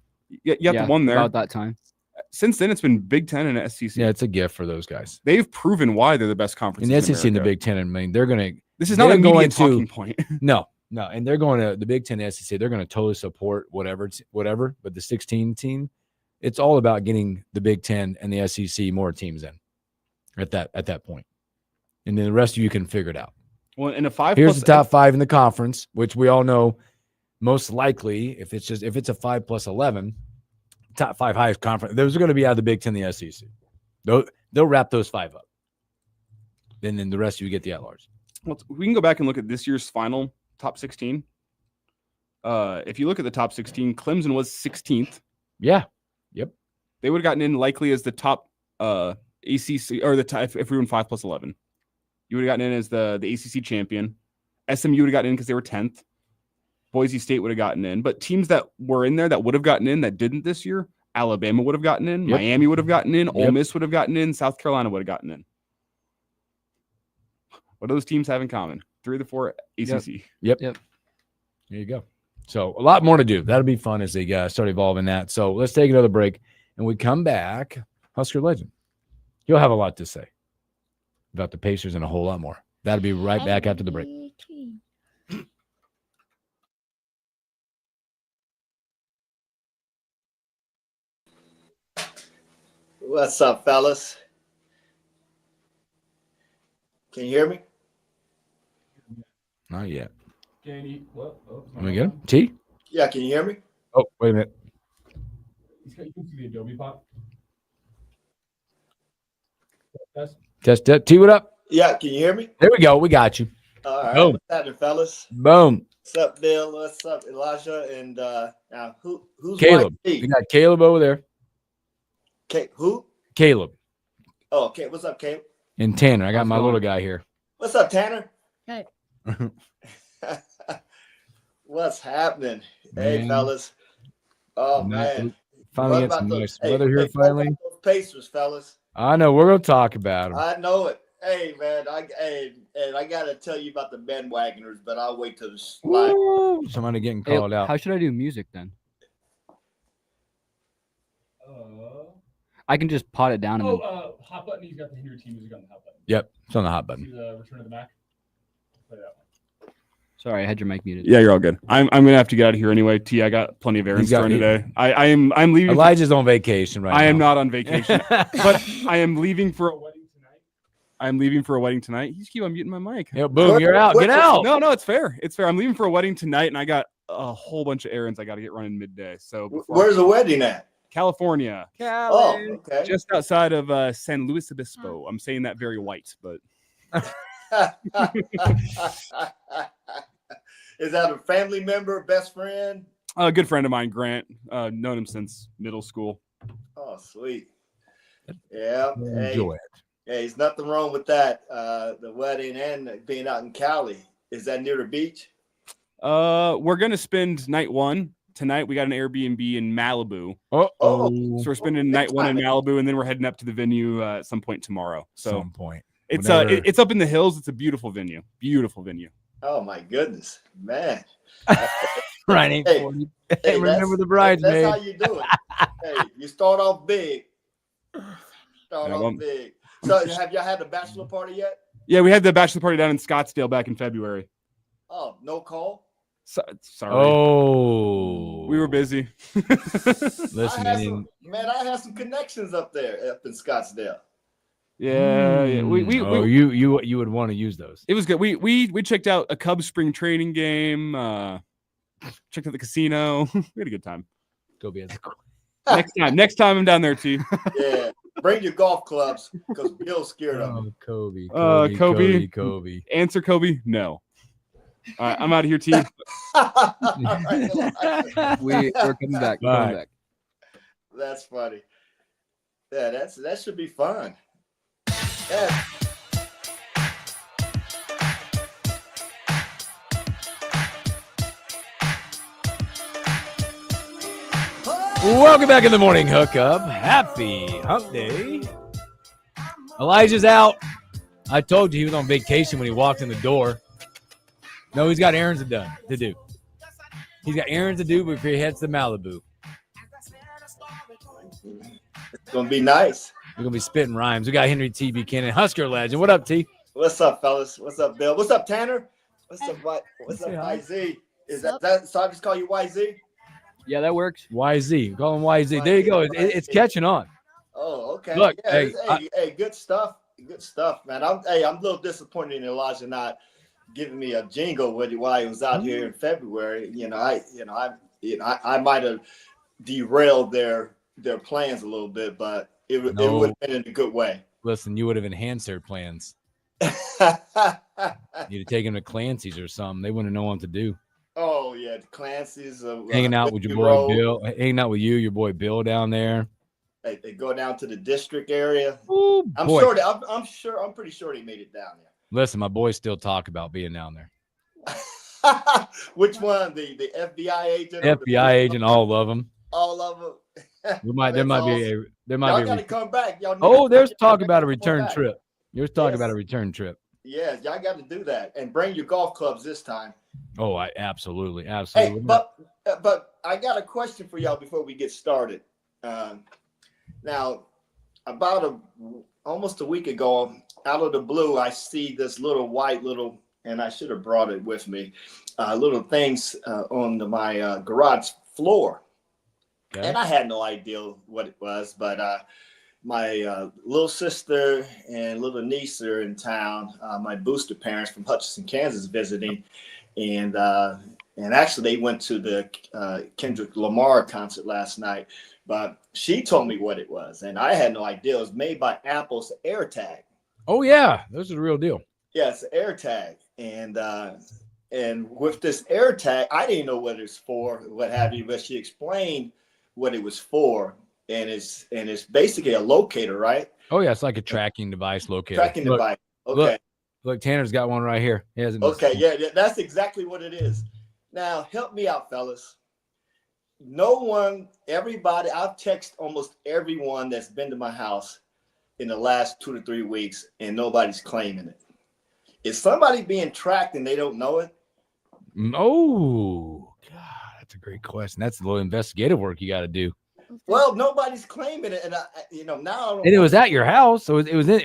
You got the one there. About that time. Since then, it's been Big 10 and SEC. Yeah, it's a gift for those guys. They've proven why they're the best conference. In the SEC and the Big 10, I mean, they're going to. This is not a media talking point. No, and they're going to the Big 10 and SEC. They're going to totally support whatever. But the 16 team, it's all about getting the Big 10 and the SEC more teams in at that point, and then the rest of you can figure it out. Well, in a 5, here's the top 5 in the conference, which we all know most likely if it's a 5 plus 11. Top 5 highest conference. Those are going to be out of the Big 10, the SEC. They'll wrap those 5 up. Then the rest of you get the at-large. Well, we can go back and look at this year's final top 16. If you look at the top 16, Clemson was 16th. Yeah. Yep. They would have gotten in likely as the top ACC or the top if we were in 5 plus 11. You would have gotten in as the ACC champion. SMU would have gotten in because they were 10th. Boise State would have gotten in, but teams that were in there that would have gotten in that didn't this year, Alabama would have gotten in, Yep. Miami would have gotten in, Ole Yep. Miss would have gotten in, South Carolina would have gotten in. What do those teams have in common? 3 of the 4 ACC. Yep. There you go. So a lot more to do. That'll be fun as they start evolving that. So let's take another break, and we come back. Husker legend, he'll have a lot to say about the Pacers and a whole lot more. That'll be right back after the break. What's up, fellas? Can you hear me? Not yet. Danny, what? Let me get him. T? Yeah, can you hear me? Oh, wait a minute. You can see the Adobe pop. Test it. T, what up? Yeah, can you hear me? There we go. We got you. All right. Boom. What's happening, fellas? Boom. What's up, Bill? What's up, Elijah? And now who's Caleb. Mike G? We got Caleb over there. Who? Caleb. Oh, okay. What's up, Caleb? And Tanner. I got my little guy here. What's up, Tanner? Hey. What's happening? Hey, Man. fellas. Oh, man. Finally What get some about nice those- weather here. what about Finally, those Pacers, fellas. I know we're gonna talk about them. I know it. Hey, man. I got to tell you about the bandwagoners, but I'll wait till the live. Ooh, somebody getting Hey, called out. how should I do music then? I can just pot it down and then. Hot button. He's got the Henry team music on the hot button. Yep, it's on the hot button. See the Return of the Mac. Play that one. Sorry, I had your mic muted. Yeah, you're all good. I'm gonna have to get out of here anyway. T, I got plenty of errands to run today. I'm leaving. Elijah's on vacation right now. I am not on vacation, but I am leaving for a wedding tonight. I'm leaving for a wedding tonight. You just keep on muting my mic. Yeah, boom, you're out. Get out. No, it's fair. It's fair. I'm leaving for a wedding tonight, and I got a whole bunch of errands I got to get running midday. So Where's the wedding at? California. Oh, okay. Just outside of San Luis Obispo. I'm saying that very white, but Is that a family member, best friend? a good friend of mine, Grant. Known him since middle school. Oh, sweet. Yeah. Hey, Enjoy it. hey, there's nothing wrong with that. The wedding and being out in Cali. Is that near the beach? We're gonna spend night 1 tonight. We got an Airbnb in Malibu. Oh, So we're spending night 1 in Malibu, and then we're heading up to the venue at some point tomorrow. So Some point. it's Whenever- it's up in the hills. It's a beautiful venue. Beautiful venue. oh my goodness, man. Right, ain't Hey, 40. Hey, Remember the That's bridesmaid. how you do it. Hey, you start off big. Start Yeah, off well- big. So have y'all had a bachelor party yet? Yeah, we had the bachelor party down in Scottsdale back in February. Oh, no call? Sorry. Oh, We were busy. listen, I had some connections up there, up in Scottsdale. Yeah. You would want to use those. It was good. We checked out a Cubs spring training game. Checked out the casino. We had a good time. Go be Next time I'm down there, T. Yeah. Bring your golf clubs because Bill's scared of me. Kobe. Answer, Kobe. No. All right, I'm out of here, T. We're coming back. We're coming back. That's funny. Yeah, that should be fun. Yeah. Welcome back in the morning hookup. Happy hump day. Elijah's out. I told you he was on vacation when he walked in the door. No, he's got errands to do. He's got errands to do before he heads to Malibu. It's going to be nice. We're going to be spitting rhymes. We got Henry T. Buchanan, Husker legend. What up, T? What's up, fellas? What's up, Bill? What's up, Tanner? What's up, YZ? Is that so I just call you YZ? Yeah, that works. YZ. Call him YZ. There you go. It's catching on. Oh, okay. Look, yeah, hey, good stuff. Good stuff, man. I'm a little disappointed in Elijah not giving me a jingle while he was out here in February. I might have derailed their plans a little bit, but it would have been in a good way. Listen, you would have enhanced their plans. You'd have taken them to Clancy's or something. They wouldn't know what to do. Oh yeah, Clancy's hanging out with your boy Bill. Hanging out with your boy Bill down there. They go down to the district area. Ooh, I'm pretty sure they made it down there. Listen, my boys still talk about being down there. Which one? The FBI agent? FBI agent, all of them. All of them. There might be. Y'all gotta come back. Y'all there's talk about a return trip. There's talk about a return trip. Yeah, y'all got to do that and bring your golf clubs this time. Oh, I absolutely. Hey, but I got a question for y'all before we get started. Now, about almost a week ago, out of the blue, I see this white and I should have brought it with me, little things on my garage floor. Okay. And I had no idea what it was, but my little sister and little niece are in town. My booster parents from Hutchinson, Kansas, visiting, and actually they went to the Kendrick Lamar concert last night. But she told me what it was, and I had no idea. It was made by Apple's AirTag. Oh yeah, those are the real deal. Yeah, it's an AirTag, and with this AirTag, I didn't know what it's for, what have you. But she explained what it was for. And it's basically a locator, right? Oh yeah, it's like a tracking device locator. Device. Okay. Look, Tanner's got one right here. He has it. Okay, yeah, that's exactly what it is. Now, help me out, fellas. Everybody, I've texted almost everyone that's been to my house in the last 2 to 3 weeks, and nobody's claiming it. Is somebody being tracked and they don't know it? Oh, God, that's a great question. That's a little investigative work you got to do. Well, nobody's claiming it, and now. And it was at your house, so it was in.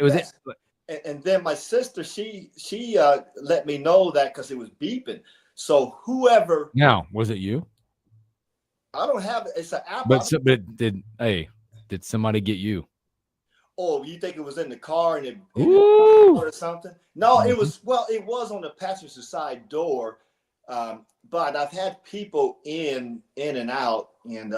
And then my sister, she let me know that because it was beeping. So whoever. Now, was it you? I don't have it. It's an Apple. But did somebody get you? Oh, you think it was in the car and it or something? No, it was. Well, it was on the passenger side door. But I've had people in and out, and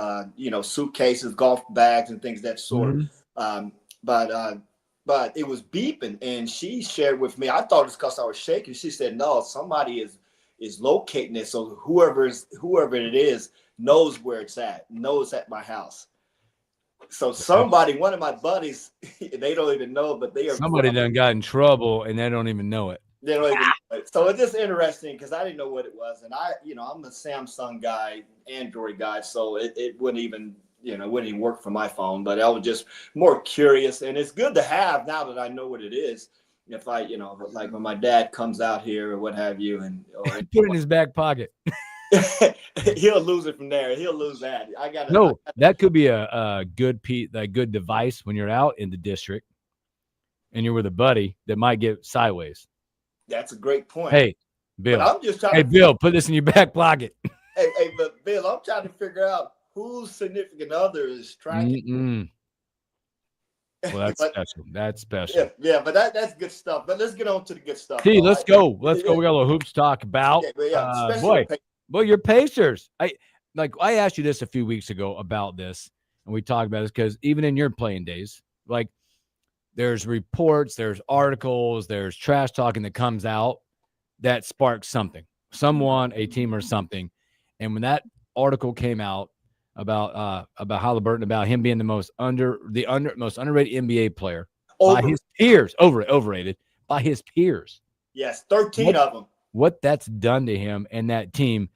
suitcases, golf bags, and things of that sort. Mm-hmm. But it was beeping, and she shared with me. I thought it's because I was shaking. She said, "No, somebody is locating it. So whoever it is knows where it's at. Knows at my house." So somebody, one of my buddies, they don't even know, but they are. Somebody done got in trouble, and they don't even know it. They don't even know it. So it's just interesting because I didn't know what it was, and I'm a Samsung guy, Android guy, so it wouldn't even work for my phone. But I was just more curious, and it's good to have now that I know what it is. If I, like when my dad comes out here or what have you, or put it in his back pocket. He'll lose it from there. He'll lose that. That could be a good good device when you're out in the district and you're with a buddy that might get sideways. That's a great point. Hey, Bill. But I'm just trying Bill, put this in your back pocket. But Bill, I'm trying to figure out whose significant other is tracking. Well, that's special. That's special. Yeah, but that's good stuff. But let's get on to the good stuff. T, let's go. Let's go. We got a little hoops to talk about. Boy, your Pacers. I asked you this a few weeks ago about this, and we talked about this because even in your playing days, like there's reports, there's articles, there's trash talking that comes out that sparks something, someone, a team or something. And when that article came out about Halliburton, about him being the most underrated NBA player by his peers, overrated by his peers. Yes, 13 of them. What that's done to him and that team.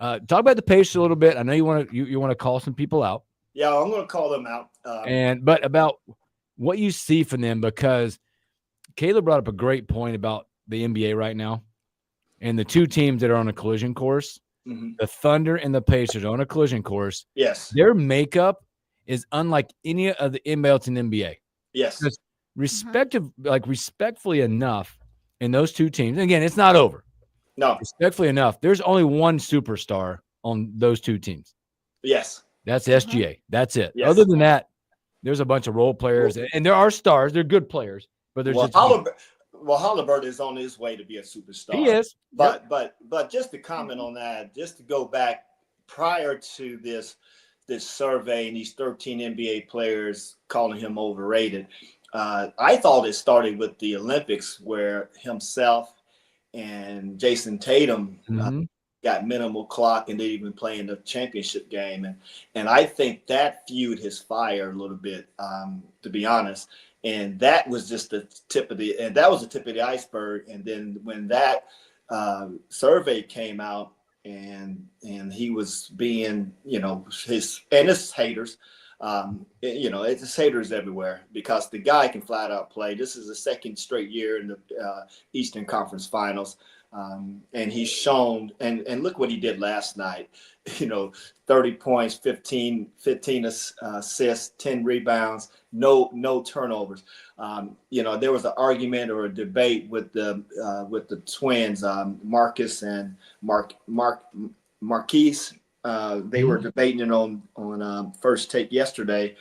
Talk about the Pacers a little bit. I know you want to call some people out. Yeah, I'm going to call them out. But about what you see from them, because Caleb brought up a great point about the NBA right now and the two teams that are on a collision course. Mm-hmm. The Thunder and the Pacers are on a collision course. Yes. Their makeup is unlike any of the anybody else in the NBA. Yes. Because respectfully enough, in those two teams, and again, it's not over. No. Respectfully enough, there's only one superstar on those two teams. Yes. That's SGA. That's it. Yes. Other than that, there's a bunch of role players, and there are stars. They're good players, but there's Halliburton is on his way to be a superstar. He is. But just to comment on that, just to go back prior to this survey and these 13 NBA players calling him overrated, I thought it started with the Olympics where himself and Jason Tatum got minimal clock and didn't even play in the championship game. And I think that fueled his fire a little bit, to be honest. And that was just the tip of the iceberg. And then when that survey came out and he was being, his haters, it's haters everywhere because the guy can flat out play. This is the second straight year in the Eastern Conference Finals. And he's shown, and look what he did last night, 30 points, 15 assists, 10 rebounds, no turnovers. There was an argument or a debate with the twins, Marcus and Marquise. They were debating on First Take yesterday,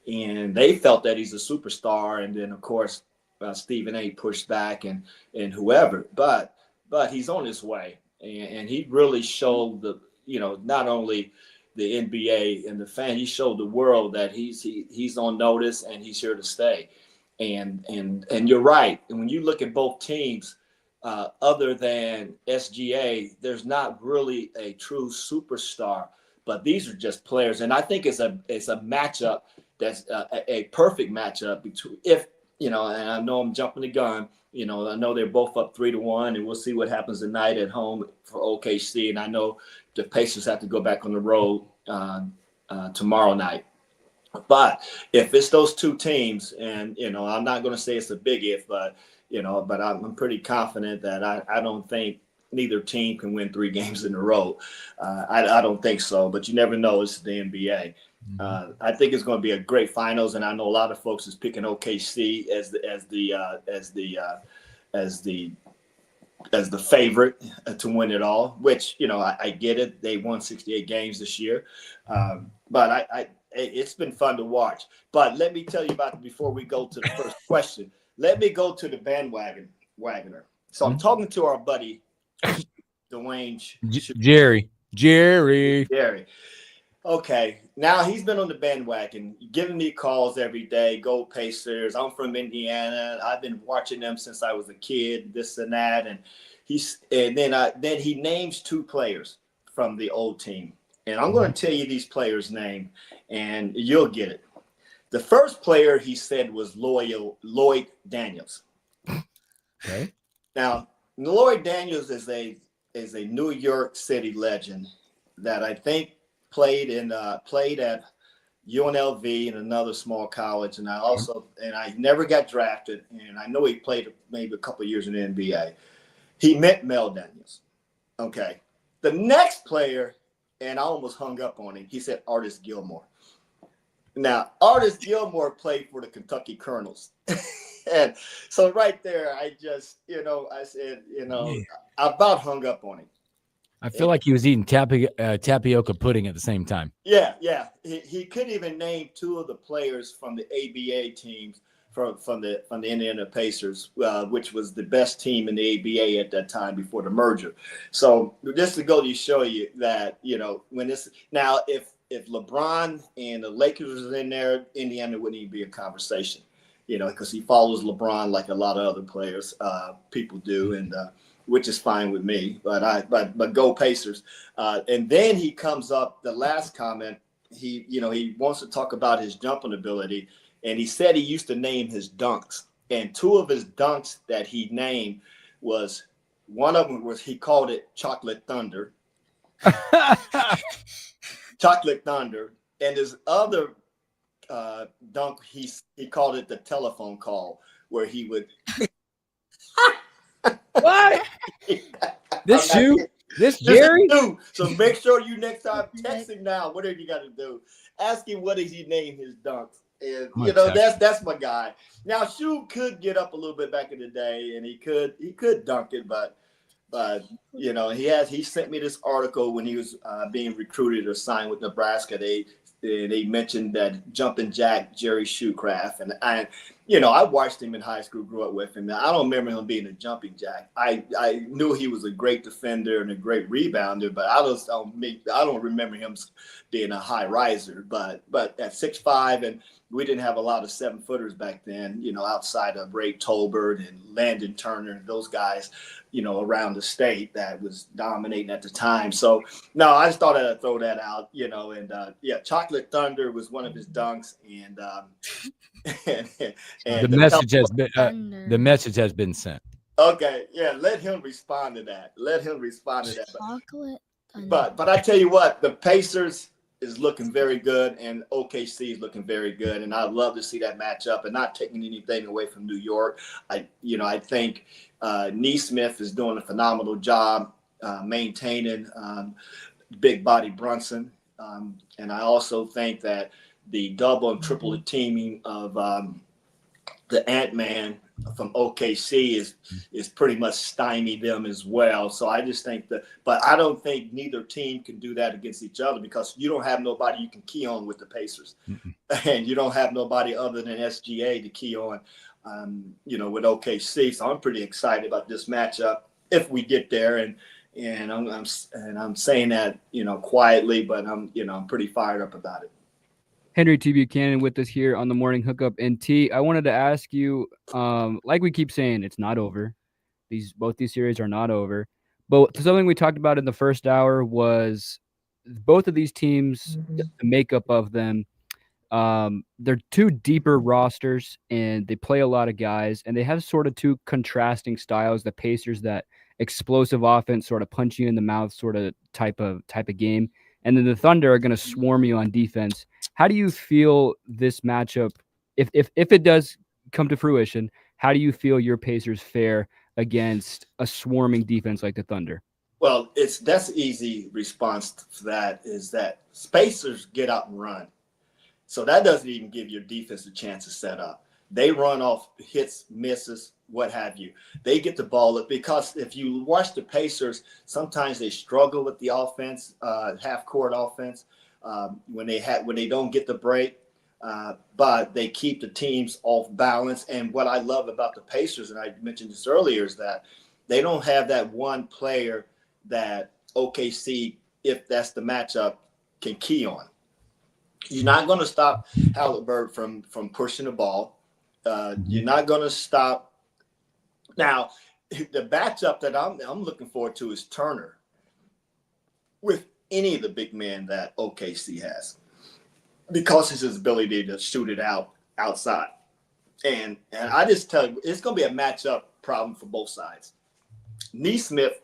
and they felt that he's a superstar. And then, of course, Stephen A. pushed back and whoever. But he's on his way, and he really showed not only the NBA and the fan, he showed the world that he's on notice and he's here to stay. And you're right. And when you look at both teams, other than SGA, there's not really a true superstar, but these are just players. And I think it's a matchup that's a perfect matchup between and I know I'm jumping the gun. I know they're both up 3-1, and we'll see what happens tonight at home for OKC. And I know the Pacers have to go back on the road tomorrow night. But if it's those two teams, and I'm not going to say it's a big if, but I'm pretty confident that I don't think neither team can win 3 games in a row. I don't think so, but you never know. It's the NBA. I think it's going to be a great finals, and I know a lot of folks is picking OKC as the favorite to win it all. Which I get it; they won 68 games this year, but it's been fun to watch. But let me tell you before we go to the first question. Let me go to the bandwagoner. So I'm talking to our buddy Dwayne Jerry. Okay, now he's been on the bandwagon, giving me calls every day. Go Pacers! I'm from Indiana. I've been watching them since I was a kid. This and that, and then he names 2 players from the old team, and I'm going to tell you these players' name, and you'll get it. The first player he said was Lloyd Daniels. Okay. Now, Lloyd Daniels is a New York City legend that I think played at UNLV and another small college, and I never got drafted, and I know he played maybe a couple of years in the NBA. He met Mel Daniels. Okay. The next player, and I almost hung up on him, he said Artis Gilmore. Now, Artis Gilmore played for the Kentucky Colonels. And so right there, I just, I said, I about hung up on him. I feel like he was eating tapioca pudding at the same time. Yeah. He couldn't even name 2 of the players from the ABA teams from the Indiana Pacers, which was the best team in the ABA at that time before the merger. So just to go to show you that, when this now if LeBron and the Lakers was in there, Indiana wouldn't even be a conversation. because he follows LeBron like a lot of other players, people do, and which is fine with me. But go Pacers. And then he comes up, the last comment, he wants to talk about his jumping ability, and he said he used to name his dunks. And two of his dunks that he named was, one of them was, he called it Chocolate Thunder. Chocolate Thunder. And his other dunk, he called it the telephone call, where he would. What? This Jerry? So make sure you next time text him now. Whatever you got to do, ask hm what did he name his dunks. And that's my guy. Now Shu could get up a little bit back in the day, and he could dunk it, but he sent me this article when he was being recruited or signed with Nebraska. They mentioned that jumping jack Jerry Shoecraft, and I watched him in high school, grew up with him. I don't remember him being a jumping jack. I knew he was a great defender and a great rebounder, but I don't remember him being a high riser. But at 6'5", and we didn't have a lot of 7-footers back then, outside of Ray Tolbert and Landon Turner and those guys, around the state that was dominating at the time. So no, I just thought I'd throw that out, Chocolate Thunder was one of his dunks, and the message has been sent. Okay, let him respond to that. Chocolate Thunder. But I tell you what, the Pacers is looking very good, and OKC is looking very good, and I'd love to see that matchup. And not taking anything away from New York, I think Neesmith is doing a phenomenal job maintaining big body Brunson, and I also think that the double and triple teaming of the Ant-Man from OKC is pretty much stymied them as well. So I just think but I don't think neither team can do that against each other, because you don't have nobody you can key on with the Pacers. And you don't have nobody other than SGA to key on, with OKC. So I'm pretty excited about this matchup if we get there. And I'm saying that, quietly, but I'm pretty fired up about it. Henry T. Buchanan with us here on the Morning Hookup. And T, I wanted to ask you, like we keep saying, it's not over. Both these series are not over. But something we talked about in the first hour was both of these teams, the makeup of them. They're two deeper rosters, and they play a lot of guys, and they have sort of two contrasting styles. The Pacers, that explosive offense, sort of punch you in the mouth sort of type of game. And then the Thunder are going to swarm you on defense. How do you feel this matchup, if it does come to fruition, how do you feel your Pacers fare against a swarming defense like the Thunder? Well, that's easy response to that, is that Pacers get out and run. So that doesn't even give your defense a chance to set up. They run off hits, misses, what have you. They get the ball up, because if you watch the Pacers, sometimes they struggle with the offense, half-court offense, when they don't get the break, but they keep the teams off balance. And what I love about the Pacers, and I mentioned this earlier, is that they don't have that one player that OKC, if that's the matchup, can key on. You're not going to stop Halliburton from pushing the ball. You're not going to stop. Now, the matchup that I'm looking forward to is Turner with any of the big men that OKC has, because of his ability to shoot it outside. And I just tell you, it's going to be a matchup problem for both sides. Neesmith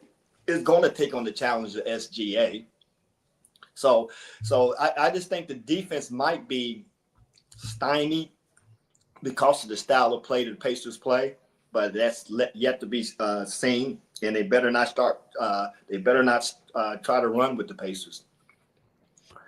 is going to take on the challenge of SGA. So I just think the defense might be stymied because of the style of play that the Pacers play, but that's yet to be seen. And they better not try to run with the Pacers,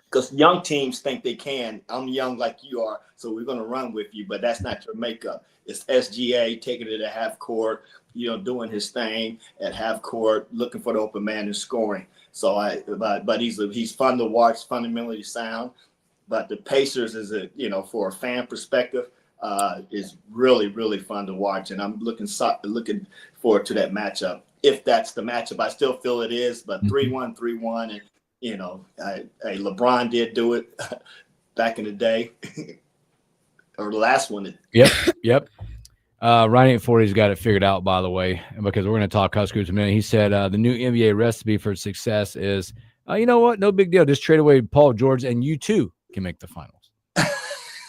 because young teams think they can. I'm young like you are, so we're going to run with you, but that's not your makeup. It's SGA taking it at half court, doing his thing at half court, looking for the open man and scoring. So but he's fun to watch, fundamentally sound. But the Pacers is for a fan perspective, is really, really fun to watch, and I'm looking forward to that matchup. If that's the matchup, I still feel it is, but 3-1, 3-1, and LeBron did do it back in the day. or the last one. Yep. Ryan 840's got it figured out, by the way, because we're going to talk Huskers in a minute. He said the new NBA recipe for success is, you know what? No big deal. Just trade away Paul George, and you too can make the finals.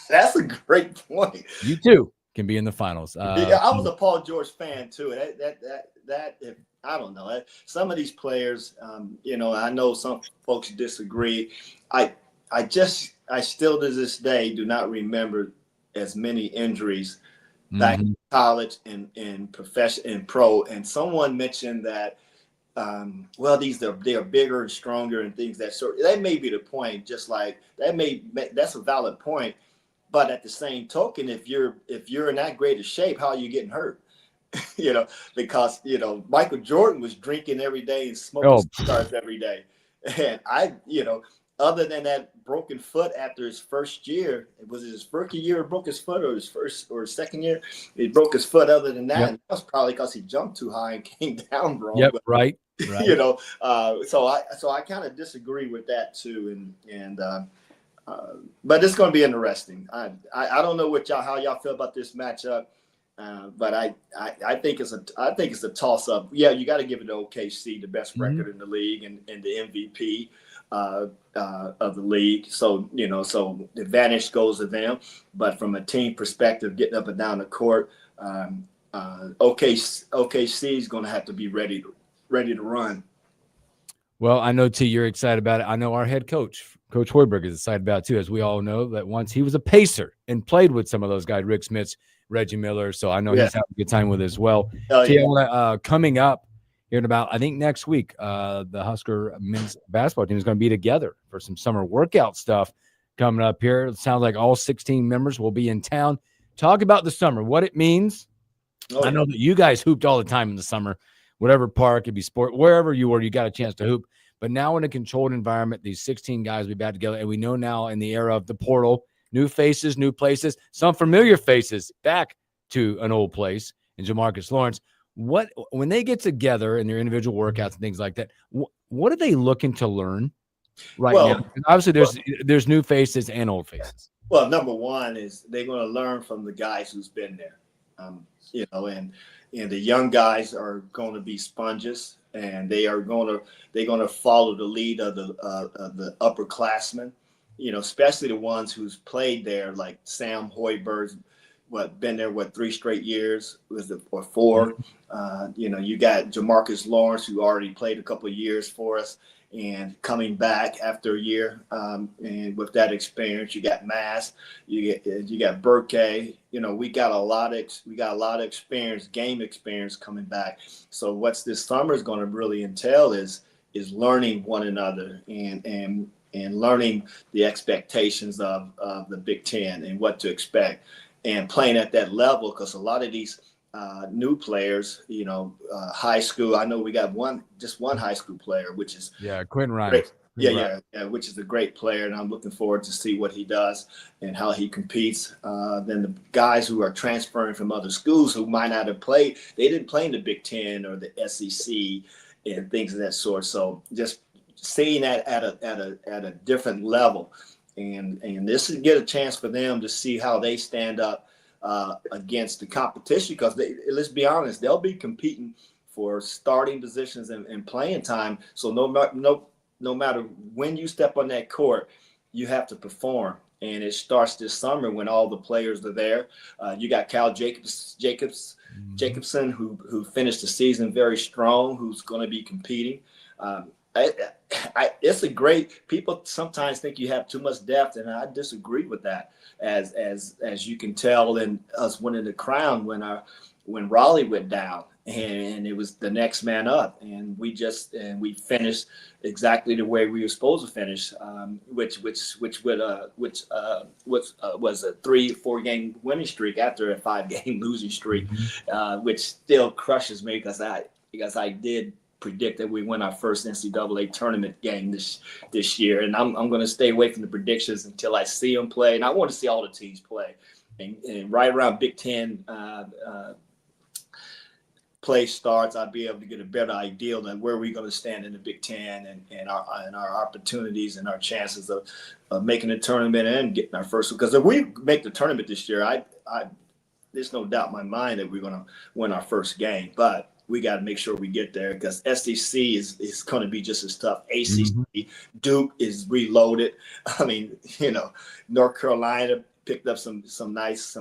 That's a great point. You too can be in the finals. Yeah, I was a Paul George fan too. That I don't know. Some of these players, I know some folks disagree. I still to this day do not remember as many injuries back in college and in profession and pro. And someone mentioned that, they are bigger and stronger and things that sort. That may be the point. Just like that's a valid point. But at the same token, if you're in that great of shape, how are you getting hurt? Because Michael Jordan was drinking every day and smoking cigars every day, and other than that broken foot after his first year, was it his first year he broke his foot, or his first or second year he broke his foot? Other than that, that was probably because he jumped too high and came down wrong. Yep, but, right. So I kind of disagree with that too, but it's going to be interesting. I don't know how y'all feel about this matchup, but I think it's a toss up. Yeah, you got to give it to OKC, the best record in the league and the MVP of the league. So so the advantage goes to them. But from a team perspective, getting up and down the court, OKC is going to have to be ready to run. Well, I know, T, you're excited about it. I know our head coach, Coach Hoiberg, is excited about it, too, as we all know that once he was a pacer and played with some of those guys, Rick Smits, Reggie Miller. So I know he's having a good time with it as well. Coming up here in about, I think next week, the Husker men's basketball team is going to be together for some summer workout stuff coming up here. It sounds like all 16 members will be in town. Talk about the summer, what it means. I know that you guys hooped all the time in the summer. Whatever park, it'd be sport, wherever you were, you got a chance to hoop. But now in a controlled environment, these 16 guys will be back together. And we know now in the era of the portal, new faces, new places, some familiar faces back to an old place in Jamarcus Lawrence. When they get together in their individual workouts and things like that, what are they looking to learn now? Obviously, there's new faces and old faces. Well, number one is they're going to learn from the guys who's been there, and the young guys are going to be sponges, and they're going to follow the lead of the upperclassmen, especially the ones who's played there, like Sam Hoiberg, been there 3 straight years, or 4. You got Jamarcus Lawrence, who already played a couple of years for us and coming back after a year, and with that experience, you got Mass, you got Burke. We got a lot of experience, game experience coming back. So what's this summer is going to really entail is learning one another and learning the expectations of the Big Ten and what to expect, and playing at that level, because a lot of these new players, high school. I know we got just one high school player, which is Quentin Ryan. Which is a great player, and I'm looking forward to see what he does and how he competes. Then the guys who are transferring from other schools who might not have played, they didn't play in the Big Ten or the SEC and things of that sort. So just seeing that at a different level, and this is get a chance for them to see how they stand up against the competition, because let's be honest, they'll be competing for starting positions and playing time. So no matter when you step on that court, you have to perform, and it starts this summer when all the players are there. You got Cal Jacobson, who finished the season very strong, who's going to be competing. It's a great. People sometimes think you have too much depth, and I disagree with that. As you can tell in us winning the crown when Raleigh went down, and it was the next man up, and we finished exactly the way we were supposed to finish, which was a 3-4 game winning streak after a 5-game losing streak, which still crushes me because I did predict that we win our first NCAA tournament game this year, and I'm going to stay away from the predictions until I see them play, and I want to see all the teams play, and right around Big Ten play starts, I'll be able to get a better idea of where we're going to stand in the Big Ten and our opportunities and our chances of making the tournament and getting our first. Because if we make the tournament this year, I there's no doubt in my mind that we're going to win our first game. But we got to make sure we get there because SEC is going to be just as tough. ACC, Duke is reloaded. I mean, North Carolina picked up some nice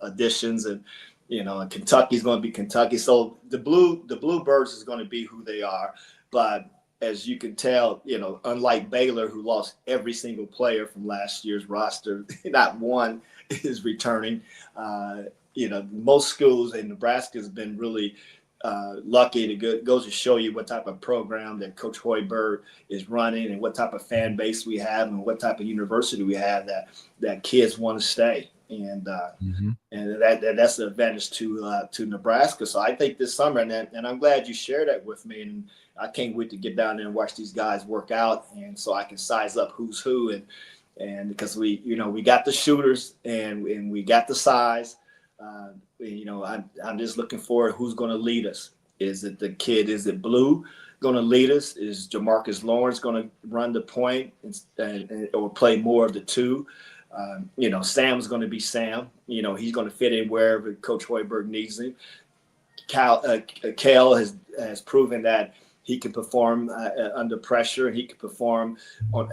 additions, and and Kentucky's going to be Kentucky. So the Bluebirds is going to be who they are. But as you can tell, unlike Baylor, who lost every single player from last year's roster, not one is returning. Most schools in Nebraska has been really lucky. Goes to show you what type of program that Coach Hoiberg is running and what type of fan base we have and what type of university we have that kids want to stay. And that's the advantage to Nebraska. So I think this summer, and I'm glad you shared that with me, and I can't wait to get down there and watch these guys work out, and so I can size up who's who, and because we got the shooters and we got the size. I'm just looking for who's going to lead us. Is it the kid? Is it Blue going to lead us? Is Jamarcus Lawrence going to run the point or play more of the two? Sam's going to be Sam. He's going to fit in wherever Coach Hoiberg needs him. Kale has proven that he can perform under pressure, and he can perform on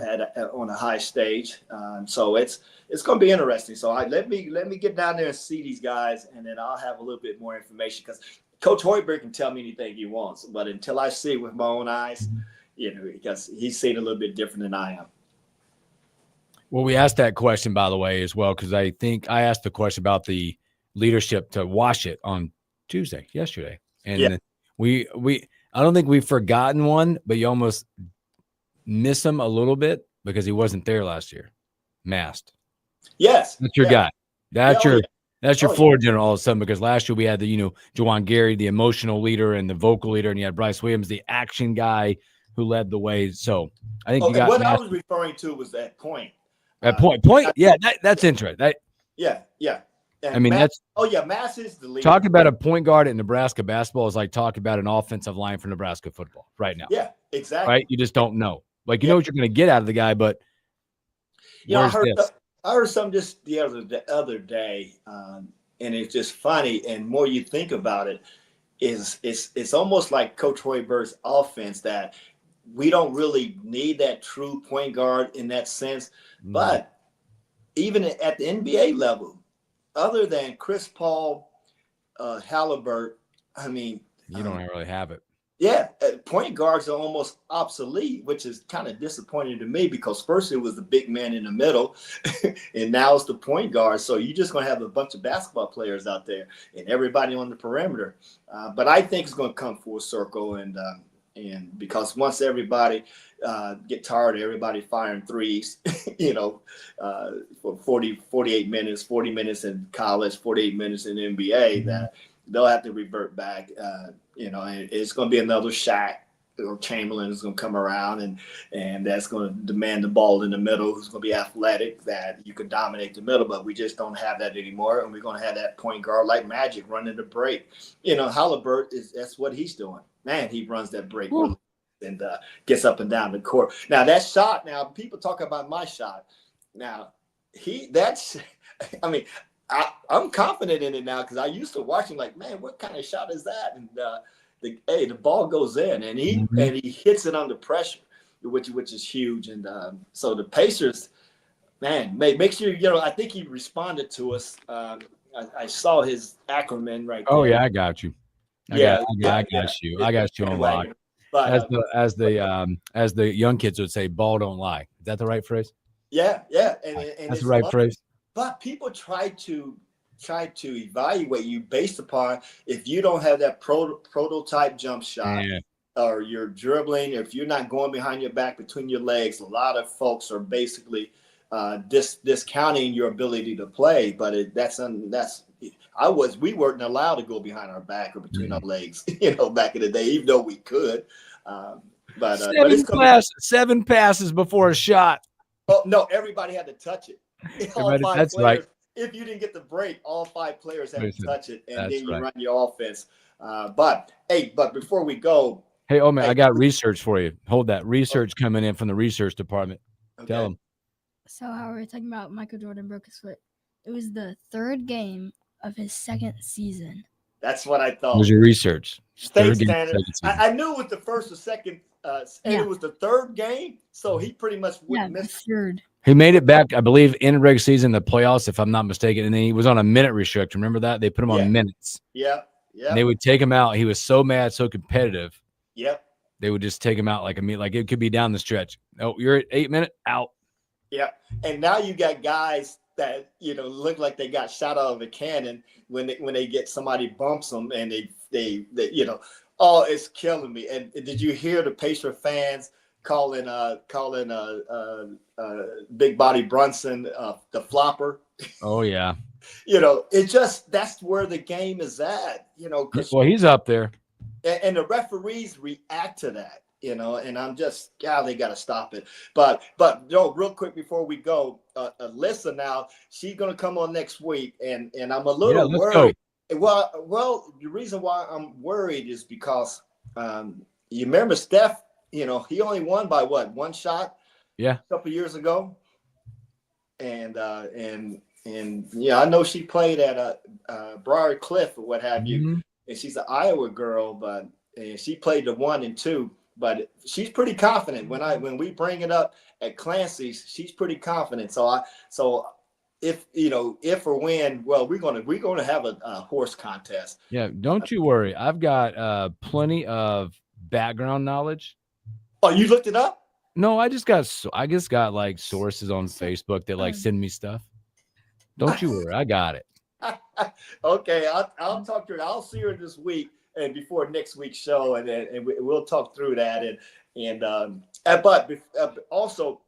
a high stage. So it's going to be interesting. So let me get down there and see these guys, and then I'll have a little bit more information because Coach Hoiberg can tell me anything he wants, but until I see it with my own eyes, because he's seen a little bit different than I am. Well, we asked that question, by the way, as well, because I think I asked the question about the leadership to wash it on yesterday. And I don't think we've forgotten one, but you almost miss him a little bit because he wasn't there last year. Masked. Yes. That's your guy. That's your floor general all of a sudden, because last year we had the, Juwan Gary, the emotional leader and the vocal leader, and you had Bryce Williams, the action guy who led the way. So I think you got what I was referring to was that point. That point. Yeah, that's interesting. Yeah. And I mean, Mass is the leader. Talking about a point guard in Nebraska basketball is like talking about an offensive line for Nebraska football right now. Yeah, exactly. Right? You just don't know. Like, you know what you're going to get out of the guy, but I heard something just the other day, and it's just funny. And more you think about it, it's almost like Coach Hoiberg's offense that we don't really need that true point guard in that sense. But even at the NBA level, other than Chris Paul, Halliburton, I mean, you don't really have it. Yeah, point guards are almost obsolete, which is kind of disappointing to me because first it was the big man in the middle, and now it's the point guard. So you're just going to have a bunch of basketball players out there and everybody on the perimeter. But I think it's going to come full circle, and because once everybody get tired of everybody firing threes, for 48 minutes, 40 minutes in college, 48 minutes in the NBA, that they'll have to revert back. And it's going to be another Shaq or Chamberlain is going to come around, and that's going to demand the ball in the middle, who's going to be athletic, that you can dominate the middle, but we just don't have that anymore. And we're going to have that point guard like Magic running the break. Halliburton that's what he's doing. Man, he runs that break and gets up and down the court. Now that shot, people talk about my shot. Now I'm confident in it now because I used to watch him like, man, what kind of shot is that? And the ball goes in, and he hits it under pressure, which is huge. And so the Pacers, man, make sure I think he responded to us. I saw his acronym right there. Oh yeah, I got you. I got you on lock. But as the young kids would say, ball don't lie. Is that the right phrase? Yeah. And that's the right phrase. But people try to evaluate you based upon if you don't have that prototype jump shot, or you're dribbling, if you're not going behind your back between your legs. A lot of folks are basically discounting your ability to play. But we weren't allowed to go behind our back or between our legs, back in the day, even though we could. But seven passes before a shot. Oh no, everybody had to touch it. All five players. Right. If you didn't get the break, all five players had to touch it, and then you run your offense. But before we go, Hey, oh man, I got research for you. Hold that research coming in from the research department. Okay. Tell them. So how we were talking about Michael Jordan broke his foot. It was the third game of his second season. That's what I thought. Was your research? Thanks, Tanner. I knew it was the first or second, and it was the third game, so he pretty much missed. Third. He made it back, I believe, in regular season, the playoffs, if I'm not mistaken. And then he was on a minute restriction. Remember that? They put him on minutes. Yeah. And they would take him out. He was so mad, so competitive. Yep. They would just take him out like it could be down the stretch. Oh, you're at 8 minutes out. Yeah. And now you got guys that look like they got shot out of a cannon when they get somebody bumps them and they oh, it's killing me. And did you hear the Pacer fans calling Big Body Brunson the flopper? Oh yeah. It just, that's where the game is at. Well, he's up there. And the referees react to that. And I'm just, they got to stop it. But real quick before we go, Alyssa now, she's going to come on next week, and I'm a little worried. Well, the reason why I'm worried is because you remember Steph, he only won by one shot? Yeah. A couple years ago. And I know she played at Briar Cliff or what have you. Mm-hmm. And she's an Iowa girl, and she played the 1 and 2. But she's pretty confident. When we bring it up at Clancy's, she's pretty confident. So if or when, well, we're gonna have a horse contest. Yeah, don't you worry. I've got plenty of background knowledge. Oh, you looked it up? No, I just got like sources on Facebook that like send me stuff. Don't you worry, I got it. Okay, I'll talk to her. I'll see her this week and before next week's show, and we'll talk through that. But also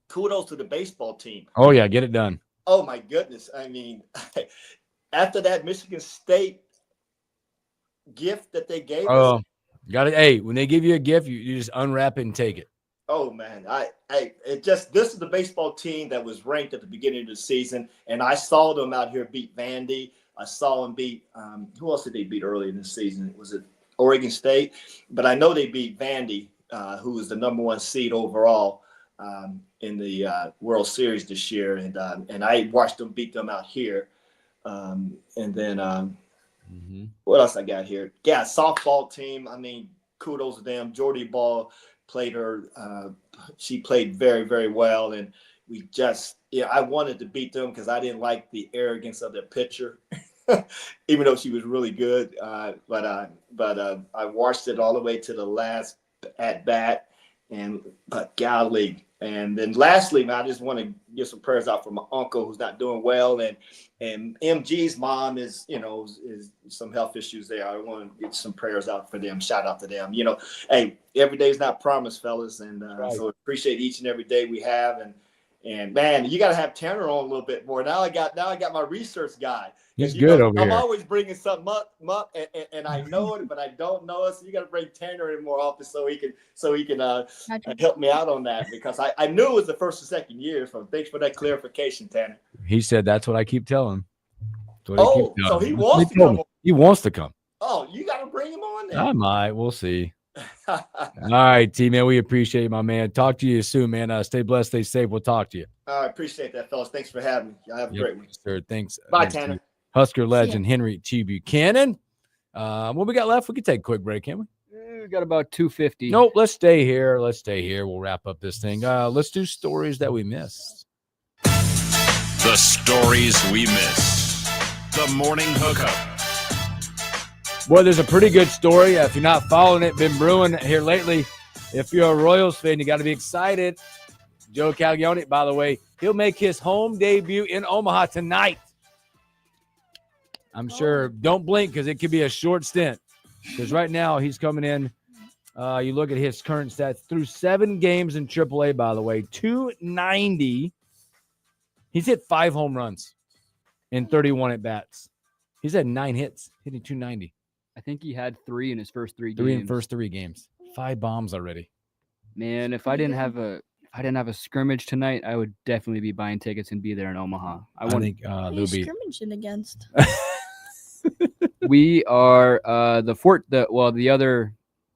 kudos to the baseball team. Oh yeah, get it done. Oh my goodness! I mean, after that Michigan State gift that they gave us, got it. Hey, when they give you a gift, you just unwrap it and take it. Oh man, this is the baseball team that was ranked at the beginning of the season, and I saw them out here beat Vandy. I saw them beat who else did they beat early in the season? Was it Oregon State? But I know they beat Vandy, who was the number 1 seed overall in the World Series this year, and I watched them beat them out here. And then what else I got here? Yeah, softball team. I mean, kudos to them. Jordy Ball played her. She played very, very well, and we just I wanted to beat them because I didn't like the arrogance of their pitcher, even though she was really good. But I watched it all the way to the last at bat, but golly. And then lastly, man, I just want to give some prayers out for my uncle who's not doing well, and MG's mom is some health issues there. I want to get some prayers out for them. Shout out to them. Hey, every day's not promised, fellas, and so appreciate each and every day we have. And man, you got to have Tanner on a little bit more. Now I got my research guy. He's good over I'm here. always bringing something up, and I know it, but I don't know it. So you got to bring Tanner in more often so he can help me out on that, because I knew it was the first and second year. So thanks for that clarification, Tanner. He said that's what I keep telling him. So he wants to come. He wants to come. Oh, you got to bring him on there. I might. We'll see. All right, T-Man, we appreciate it, my man. Talk to you soon, man. Stay blessed, stay safe. We'll talk to you. I appreciate that, fellas. Thanks for having me. Y'all have a great week. Sir. Thanks. Bye, Thanks, Tanner. Husker legend Henry T. Buchanan. What we got left? We can take a quick break, can we? We got about 250. Nope. Let's stay here. We'll wrap up this thing. Let's do stories that we missed. The stories we missed. The Morning Hookup. Boy, there's a pretty good story. If you're not following it, been brewing here lately. If you're a Royals fan, you got to be excited. Joe Caglione, by the way, he'll make his home debut in Omaha tonight. I'm sure. Don't blink because it could be a short stint. Because right now he's coming in. You look at his current stats through 7 games in AAA, by the way, 290. He's hit 5 home runs in 31 at bats. He's had 9 hits, hitting 290. I think he had 3 in his first 3 games. 3 in first 3 games. 5 bombs already. Man, if I didn't have a scrimmage tonight, I would definitely be buying tickets and be there in Omaha. I think Who are you scrimmaging against? We are the other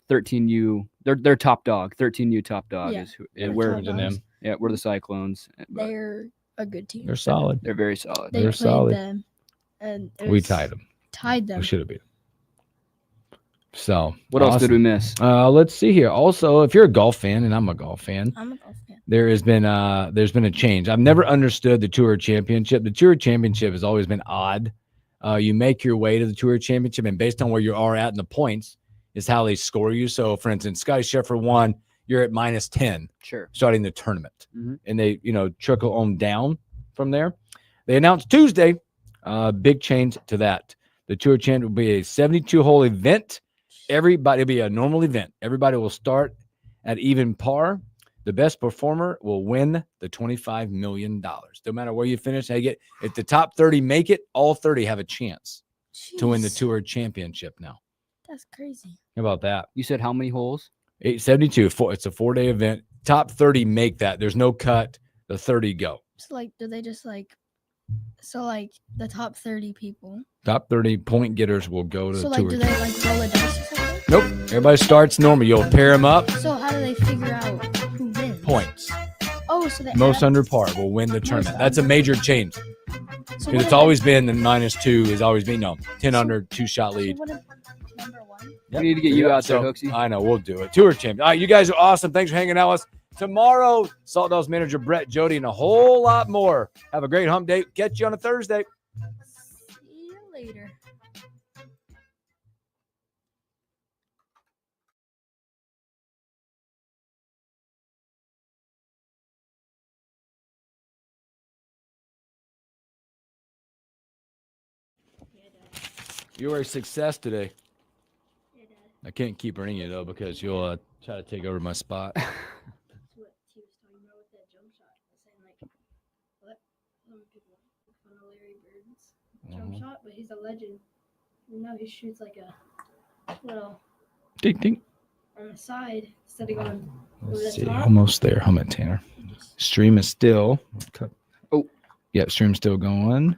13U. They're top dog. 13U top dog Yeah, is who they're we're top dogs. Yeah, we're the Cyclones. But They're a good team. They're solid. they're very solid. They They're played solid. them, and it We was- tied them. Tied them. We should have beat them. So What else did we miss? Let's see here. Also, if you're a golf fan, and I'm a golf fan, I'm a golf fan. there's been a change. I've never understood the Tour Championship. The Tour Championship has always been odd. You make your way to the Tour Championship, and based on where you are at in the points is how they score you. So, for instance, Scotty Scheffler won. You're at -10. Sure. Starting the tournament, Mhm. and they trickle on down from there. They announced Tuesday, big change to that. The Tour Championship will be a 72-hole event. Everybody will be a normal event. Everybody will start at even par. The best performer will win the $25 million. No matter where you finish, if the top 30 make it, all 30 have a chance to win the Jeez, Tour Championship now. That's crazy. How about that? You said how many holes? 872. It's a 4-day event. Top 30 make that. There's no cut. The 30 go. So do they just the top 30 people? Top 30 point getters will go to So the Tour. do they roll a dice or something? Nope. Everybody starts normal. You'll pair them up. So how do they figure out who wins? Points. Oh, so they Most add- under par will win the tournament. That's a major change. So Because what it's if always been the -2 has always been 10 under, 2-shot lead. what if number one? We need to get you out there, Hooksy. I know, we'll do it. Tour champion. All right, you guys are awesome. Thanks for hanging out with us. Tomorrow, Salt Dogs manager Brett Jody and a whole lot more. Have a great hump day. Catch you on a Thursday. See you later. You were a success today. I can't keep bringing you though because you'll try to take over my spot. That's what he was talking about with that jump shot. I was saying what? Some people make fun of Larry Bird's jump shot, but he's a legend. You know, he shoots like a little Ding, ding. on the side instead of going over the Let's see. top. Almost there. Hum it, Tanner. Stream is still. Oh. Yeah, stream's still going.